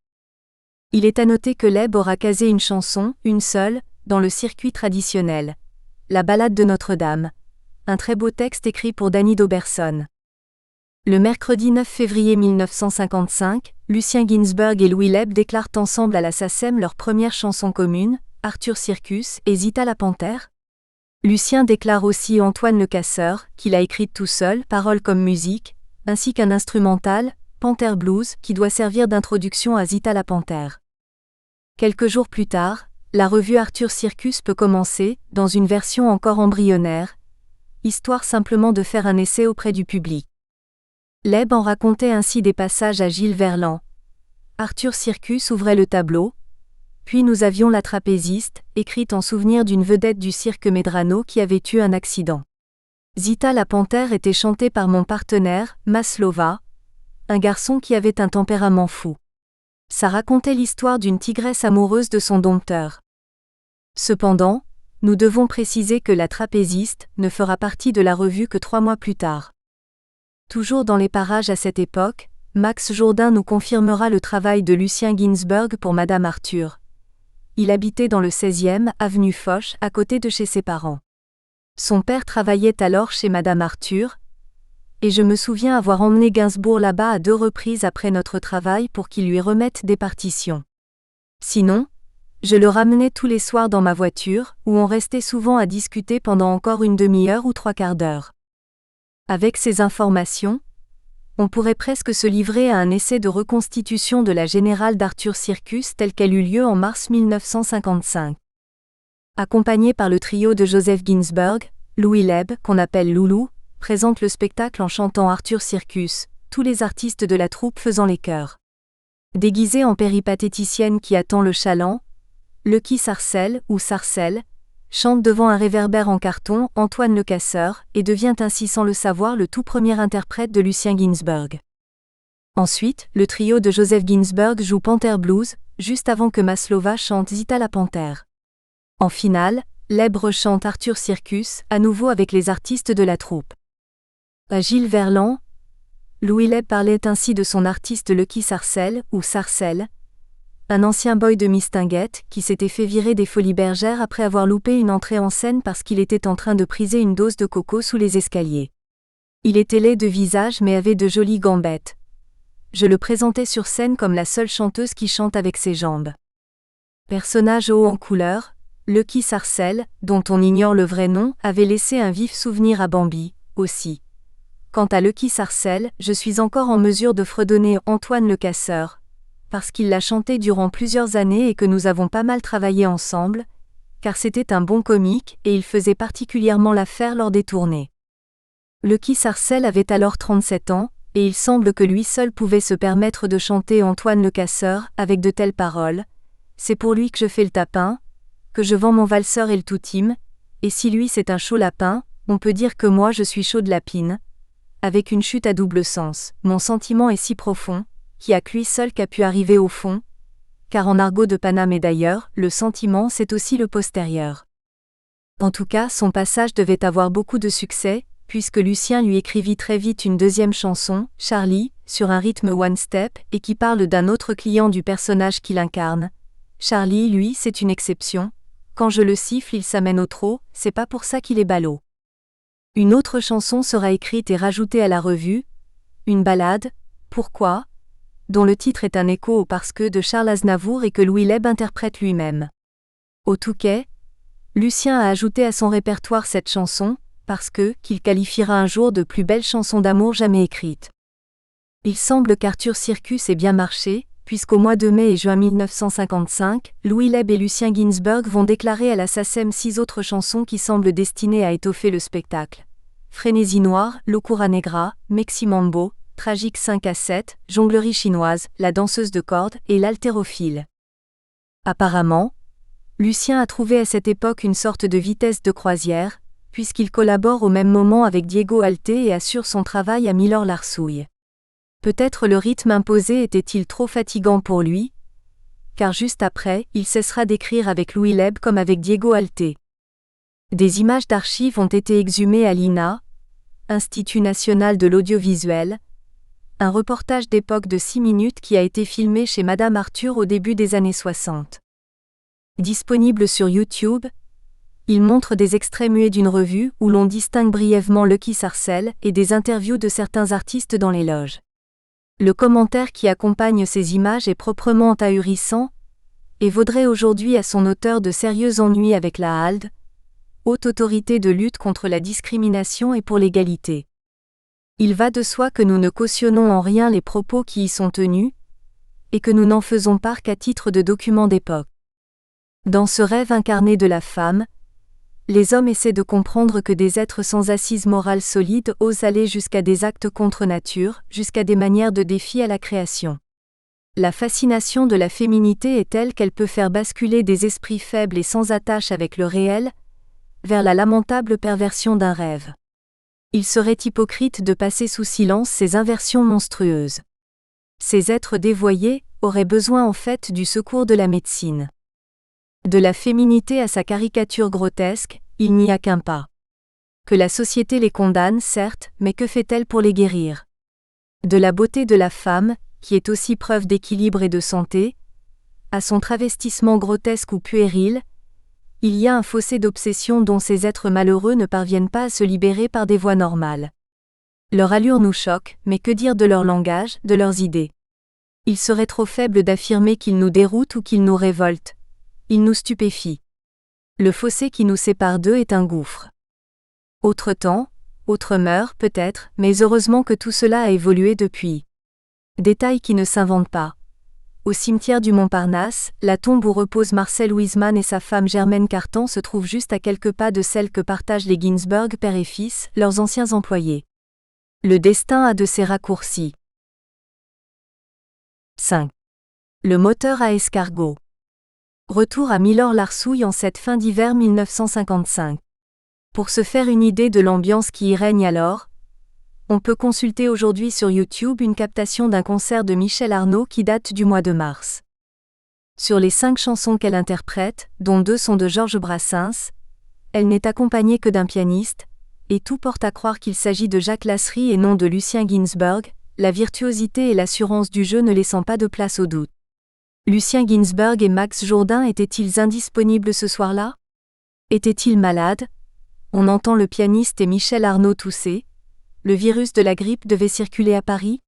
Il est à noter que Leb aura casé une chanson, une seule, dans le circuit traditionnel, la Ballade de Notre-Dame, un très beau texte écrit pour Danny Dauberson. Le mercredi 9 février 1955, Lucien Ginsberg et Louis Leb déclarent ensemble à la SACEM leur première chanson commune, Arthur Circus et Zita la Panthère. Lucien déclare aussi Antoine Le Casseur, qu'il a écrite tout seul, paroles comme musique, ainsi qu'un instrumental, Panther Blues, qui doit servir d'introduction à Zita la Panthère. Quelques jours plus tard, la revue Arthur Circus peut commencer, dans une version encore embryonnaire, histoire simplement de faire un essai auprès du public. Leb en racontait ainsi des passages à Gilles Verland. Arthur Circus ouvrait le tableau, puis nous avions La Trapéziste, écrite en souvenir d'une vedette du cirque Medrano qui avait eu un accident. Zita la Panthère était chantée par mon partenaire, Maslova, un garçon qui avait un tempérament fou. Ça racontait l'histoire d'une tigresse amoureuse de son dompteur. Cependant, nous devons préciser que La Trapéziste ne fera partie de la revue que 3 mois plus tard. Toujours dans les parages à cette époque, Max Jourdain nous confirmera le travail de Lucien Ginsberg pour Madame Arthur. Il habitait dans le 16e, avenue Foch, à côté de chez ses parents. Son père travaillait alors chez Madame Arthur, et je me souviens avoir emmené Gainsbourg là-bas à 2 reprises après notre travail pour qu'il lui remette des partitions. Sinon, je le ramenais tous les soirs dans ma voiture, où on restait souvent à discuter pendant encore une demi-heure ou 3/4 d'heure. Avec ces informations, on pourrait presque se livrer à un essai de reconstitution de la Générale d'Arthur Circus telle qu'elle eut lieu en mars 1955. Accompagné par le trio de Joseph Ginsberg, Louis Leb, qu'on appelle Loulou, présente le spectacle en chantant Arthur Circus, tous les artistes de la troupe faisant les chœurs. Déguisée en péripatéticienne qui attend le chaland, Lucky Sarcelle, ou Sarcelle, chante devant un réverbère en carton Antoine Le Casseur et devient ainsi sans le savoir le tout premier interprète de Lucien Ginsberg. Ensuite, le trio de Joseph Ginsberg joue Panther Blues, juste avant que Maslova chante Zita la panthère. En finale, Leb rechante Arthur Circus, à nouveau avec les artistes de la troupe. À Gilles Verland, Louis Leb parlait ainsi de son artiste Lucky Sarcelle, ou Sarcelle, un ancien boy de Mistinguett qui s'était fait virer des Folies Bergères après avoir loupé une entrée en scène parce qu'il était en train de priser une dose de coco sous les escaliers. Il était laid de visage mais avait de jolies gambettes. Je le présentais sur scène comme la seule chanteuse qui chante avec ses jambes. Personnage haut en couleur, Lucky Sarcelle, dont on ignore le vrai nom, avait laissé un vif souvenir à Bambi, aussi. Quant à Lucky Sarcelle, je suis encore en mesure de fredonner Antoine Le Casseur, parce qu'il l'a chanté durant plusieurs années et que nous avons pas mal travaillé ensemble, car c'était un bon comique et il faisait particulièrement l'affaire lors des tournées. Lucky Sarcelle avait alors 37 ans, et il semble que lui seul pouvait se permettre de chanter Antoine Le Casseur avec de telles paroles. C'est pour lui que je fais le tapin, que je vends mon valseur et le toutime, et si lui c'est un chaud lapin, on peut dire que moi je suis chaud de lapine. Avec une chute à double sens, mon sentiment est si profond, qu'il y a que lui seul qu'a pu arriver au fond, car en argot de Paname et d'ailleurs, le sentiment c'est aussi le postérieur. En tout cas, son passage devait avoir beaucoup de succès, puisque Lucien lui écrivit très vite une deuxième chanson, Charlie, sur un rythme one-step, et qui parle d'un autre client du personnage qu'il incarne. Charlie, lui, c'est une exception. Quand je le siffle, il s'amène au trot, c'est pas pour ça qu'il est ballot. Une autre chanson sera écrite et rajoutée à la revue, une ballade, Pourquoi, dont le titre est un écho au Parce que de Charles Aznavour et que Louis Leb interprète lui-même. Au Touquet, Lucien a ajouté à son répertoire cette chanson, Parce que, qu'il qualifiera un jour de plus belle chanson d'amour jamais écrite. Il semble qu'Arthur Circus ait bien marché, puisqu'au mois de mai et juin 1955, Louis Leb et Lucien Ginsberg vont déclarer à la SACEM 6 autres chansons qui semblent destinées à étoffer le spectacle. Frénésie noire, Locura Negra, Meximambo, Tragique 5/7, Jonglerie chinoise, La danseuse de cordes et l'haltérophile. Apparemment, Lucien a trouvé à cette époque une sorte de vitesse de croisière, puisqu'il collabore au même moment avec Diego Alté et assure son travail à Milor Larsouille. Peut-être le rythme imposé était-il trop fatigant pour lui, car juste après, il cessera d'écrire avec Louis Leb comme avec Diego Alté. Des images d'archives ont été exhumées à l'INA, Institut national de l'audiovisuel, un reportage d'époque de 6 minutes qui a été filmé chez Madame Arthur au début des années 60. Disponible sur YouTube, il montre des extraits muets d'une revue où l'on distingue brièvement Lucky Sarcelle et des interviews de certains artistes dans les loges. Le commentaire qui accompagne ces images est proprement ahurissant et vaudrait aujourd'hui à son auteur de sérieux ennuis avec la HALD, Haute Autorité de lutte contre la discrimination et pour l'égalité. Il va de soi que nous ne cautionnons en rien les propos qui y sont tenus, et que nous n'en faisons part qu'à titre de document d'époque. Dans ce rêve incarné de la femme, les hommes essaient de comprendre que des êtres sans assise morale solide osent aller jusqu'à des actes contre nature, jusqu'à des manières de défi à la création. La fascination de la féminité est telle qu'elle peut faire basculer des esprits faibles et sans attache avec le réel, vers la lamentable perversion d'un rêve. Il serait hypocrite de passer sous silence ces inversions monstrueuses. Ces êtres dévoyés auraient besoin en fait du secours de la médecine. De la féminité à sa caricature grotesque, il n'y a qu'un pas. Que la société les condamne, certes, mais que fait-elle pour les guérir ? De la beauté de la femme, qui est aussi preuve d'équilibre et de santé, à son travestissement grotesque ou puéril, Il y a un fossé d'obsession dont ces êtres malheureux ne parviennent pas à se libérer par des voies normales. Leur allure nous choque, mais que dire de leur langage, de leurs idées? Il serait trop faible d'affirmer qu'ils nous déroutent ou qu'ils nous révoltent. Ils nous stupéfient. Le fossé qui nous sépare d'eux est un gouffre. Autre temps, autre mœurs peut-être, mais heureusement que tout cela a évolué depuis. Détail qui ne s'invente pas. Au cimetière du Montparnasse, la tombe où reposent Marcel Wiseman et sa femme Germaine Cartan se trouve juste à quelques pas de celle que partagent les Ginsberg père et fils, leurs anciens employés. Le destin a de ces raccourcis. 5. Le moteur à escargot. Retour à Milorg-la-Rsouille en cette fin d'hiver 1955. Pour se faire une idée de l'ambiance qui y règne alors, on peut consulter aujourd'hui sur YouTube une captation d'un concert de Michel Arnaud qui date du mois de mars. Sur les 5 chansons qu'elle interprète, dont 2 sont de Georges Brassens, elle n'est accompagnée que d'un pianiste, et tout porte à croire qu'il s'agit de Jacques Lasserie et non de Lucien Ginsberg, la virtuosité et l'assurance du jeu ne laissant pas de place au doute. Lucien Ginsberg et Max Jourdain étaient-ils indisponibles ce soir-là? Étaient-ils malades? On entend le pianiste et Michel Arnaud tousser. Le virus de la grippe devait circuler à Paris?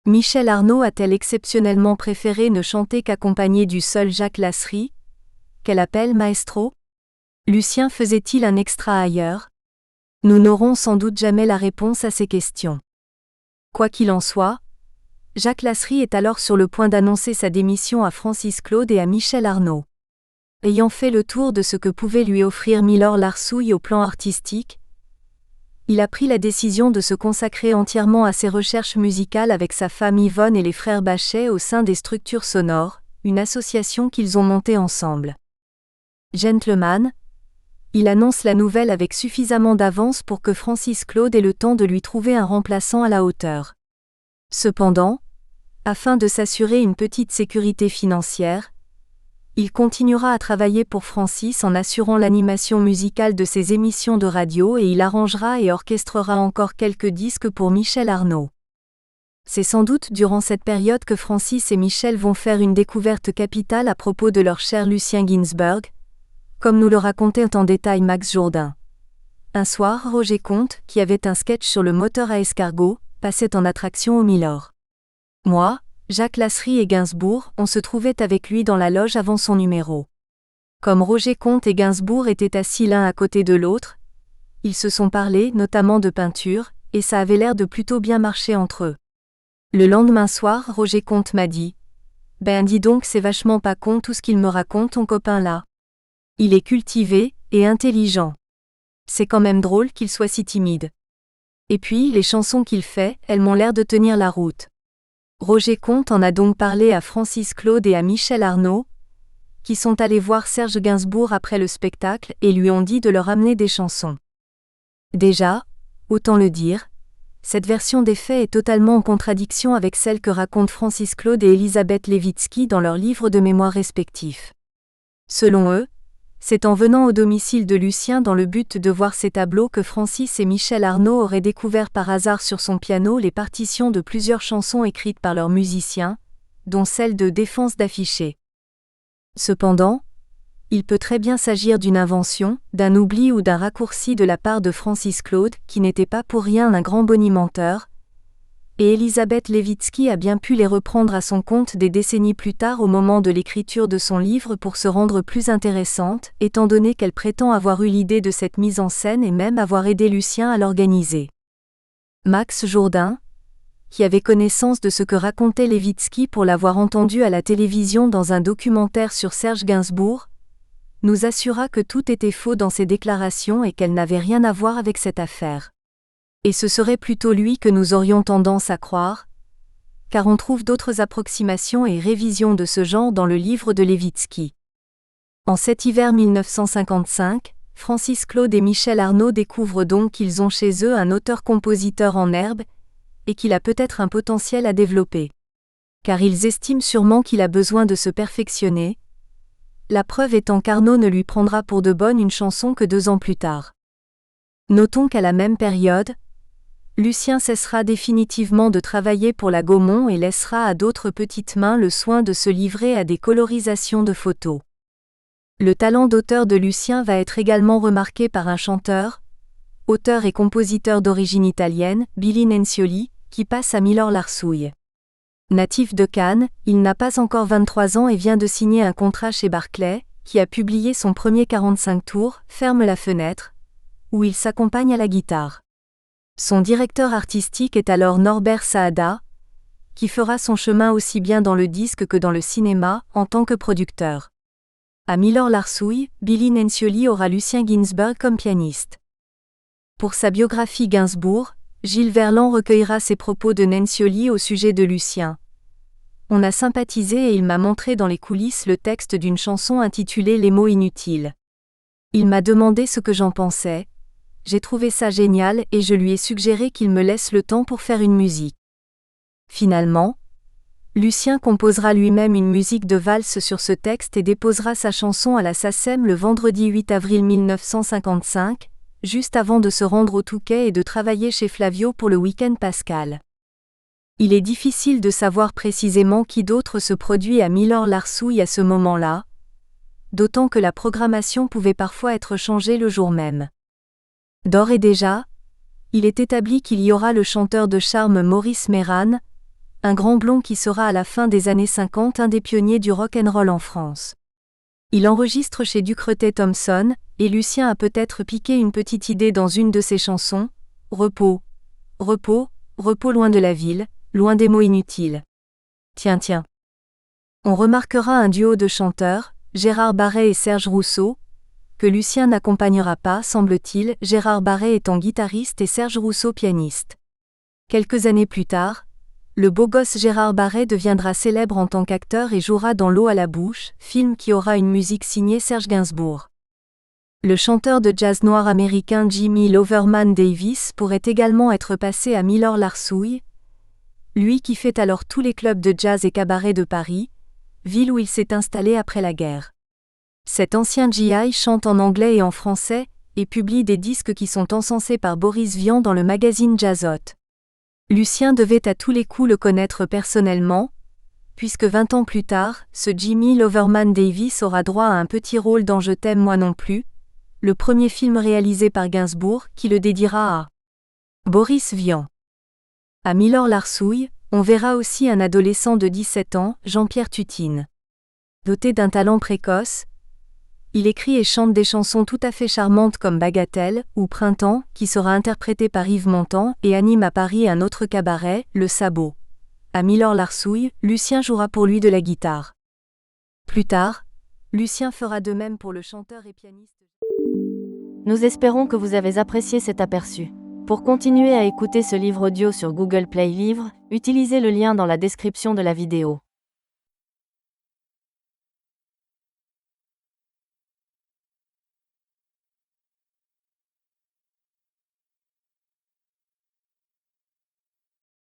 Michel Arnaud a-t-elle exceptionnellement préféré ne chanter qu'accompagné du seul Jacques Lasserie, qu'elle appelle maestro? Lucien faisait-il un extra ailleurs? Nous n'aurons sans doute jamais la réponse à ces questions. Quoi qu'il en soit, Jacques Lasserie est alors sur le point d'annoncer sa démission à Francis Claude et à Michel Arnaud. Ayant fait le tour de ce que pouvait lui offrir Milorg-la-Rsouille au plan artistique, il a pris la décision de se consacrer entièrement à ses recherches musicales avec sa femme Yvonne et les frères Bachet au sein des Structures Sonores, une association qu'ils ont montée ensemble. Gentleman, il annonce la nouvelle avec suffisamment d'avance pour que Francis Claude ait le temps de lui trouver un remplaçant à la hauteur. Cependant, afin de s'assurer une petite sécurité financière, il continuera à travailler pour Francis en assurant l'animation musicale de ses émissions de radio et il arrangera et orchestrera encore quelques disques pour Michel Arnaud. C'est sans doute durant cette période que Francis et Michel vont faire une découverte capitale à propos de leur cher Lucien Ginsberg, comme nous le racontait en détail Max Jourdain. Un soir, Roger Comte, qui avait un sketch sur le moteur à escargot, passait en attraction au Milorg. Moi, Jacques Lasserie et Gainsbourg, on se trouvait avec lui dans la loge avant son numéro. Comme Roger Comte et Gainsbourg étaient assis l'un à côté de l'autre, ils se sont parlé, notamment de peinture, et ça avait l'air de plutôt bien marcher entre eux. Le lendemain soir, Roger Comte m'a dit « Ben dis donc, c'est vachement pas con tout ce qu'il me raconte ton copain là. Il est cultivé, et intelligent. C'est quand même drôle qu'il soit si timide. Et puis, les chansons qu'il fait, elles m'ont l'air de tenir la route. » Roger Comte en a donc parlé à Francis Claude et à Michel Arnaud, qui sont allés voir Serge Gainsbourg après le spectacle et lui ont dit de leur amener des chansons. Déjà, autant le dire, cette version des faits est totalement en contradiction avec celle que racontent Francis Claude et Elisabeth Levitsky dans leurs livres de mémoire respectifs. Selon eux, c'est en venant au domicile de Lucien dans le but de voir ses tableaux que Francis et Michel Arnaud auraient découvert par hasard sur son piano les partitions de plusieurs chansons écrites par leurs musiciens, dont celle de Défense d'afficher. Cependant, il peut très bien s'agir d'une invention, d'un oubli ou d'un raccourci de la part de Francis Claude, qui n'était pas pour rien un grand bonimenteur, et Elisabeth Levitsky a bien pu les reprendre à son compte des décennies plus tard au moment de l'écriture de son livre pour se rendre plus intéressante, étant donné qu'elle prétend avoir eu l'idée de cette mise en scène et même avoir aidé Lucien à l'organiser. Max Jourdain, qui avait connaissance de ce que racontait Levitsky pour l'avoir entendu à la télévision dans un documentaire sur Serge Gainsbourg, nous assura que tout était faux dans ses déclarations et qu'elle n'avait rien à voir avec cette affaire. Et ce serait plutôt lui que nous aurions tendance à croire, car on trouve d'autres approximations et révisions de ce genre dans le livre de Levitsky. En cet hiver 1955, Francis Claude et Michel Arnaud découvrent donc qu'ils ont chez eux un auteur-compositeur en herbe, et qu'il a peut-être un potentiel à développer. Car ils estiment sûrement qu'il a besoin de se perfectionner, la preuve étant qu'Arnaud ne lui prendra pour de bonne une chanson que 2 ans plus tard. Notons qu'à la même période, Lucien cessera définitivement de travailler pour la Gaumont et laissera à d'autres petites mains le soin de se livrer à des colorisations de photos. Le talent d'auteur de Lucien va être également remarqué par un chanteur, auteur et compositeur d'origine italienne, Billy Nencioli, qui passe à Milor Larsouille. Natif de Cannes, il n'a pas encore 23 ans et vient de signer un contrat chez Barclay, qui a publié son premier 45 tours, Ferme la fenêtre, où il s'accompagne à la guitare. Son directeur artistique est alors Norbert Saada, qui fera son chemin aussi bien dans le disque que dans le cinéma, en tant que producteur. À Milor Larsouille, Billy Nencioli aura Lucien Ginsberg comme pianiste. Pour sa biographie Gainsbourg, Gilles Verland recueillera ses propos de Nencioli au sujet de Lucien. On a sympathisé et il m'a montré dans les coulisses le texte d'une chanson intitulée Les mots inutiles. Il m'a demandé ce que j'en pensais. J'ai trouvé ça génial et je lui ai suggéré qu'il me laisse le temps pour faire une musique. Finalement, Lucien composera lui-même une musique de valse sur ce texte et déposera sa chanson à la SACEM le vendredi 8 avril 1955, juste avant de se rendre au Touquet et de travailler chez Flavio pour le week-end pascal. Il est difficile de savoir précisément qui d'autre se produit à Milor Larsouille à ce moment-là, d'autant que la programmation pouvait parfois être changée le jour même. D'ores et déjà, il est établi qu'il y aura le chanteur de charme Maurice Méran, un grand blond qui sera à la fin des années 50 un des pionniers du rock'n'roll en France. Il enregistre chez Ducretet-Thompson, et Lucien a peut-être piqué une petite idée dans une de ses chansons, Repos. Repos, repos loin de la ville, loin des mots inutiles. Tiens. On remarquera un duo de chanteurs, Gérard Barret et Serge Rousseau, que Lucien n'accompagnera pas, semble-t-il, Gérard Barret étant guitariste et Serge Rousseau pianiste. Quelques années plus tard, le beau gosse Gérard Barret deviendra célèbre en tant qu'acteur et jouera dans L'eau à la bouche, film qui aura une musique signée Serge Gainsbourg. Le chanteur de jazz noir américain Jimmy Loverman Davis pourrait également être passé à Milor Larsouille, lui qui fait alors tous les clubs de jazz et cabarets de Paris, ville où il s'est installé après la guerre. Cet ancien GI chante en anglais et en français, et publie des disques qui sont encensés par Boris Vian dans le magazine Jazzot. Lucien devait à tous les coups le connaître personnellement, puisque 20 ans plus tard, ce Jimmy Loverman Davis aura droit à un petit rôle dans Je t'aime moi non plus, le premier film réalisé par Gainsbourg qui le dédiera à Boris Vian. À Milor Larsouille, on verra aussi un adolescent de 17 ans, Jean-Pierre Tutine. Doté d'un talent précoce, il écrit et chante des chansons tout à fait charmantes comme Bagatelle ou Printemps, qui sera interprété par Yves Montand et anime à Paris un autre cabaret, Le Sabot. À Milor Larsouille, Lucien jouera pour lui de la guitare. Plus tard, Lucien fera de même pour le chanteur et pianiste. Nous espérons que vous avez apprécié cet aperçu. Pour continuer à écouter ce livre audio sur Google Play Livres, utilisez le lien dans la description de la vidéo.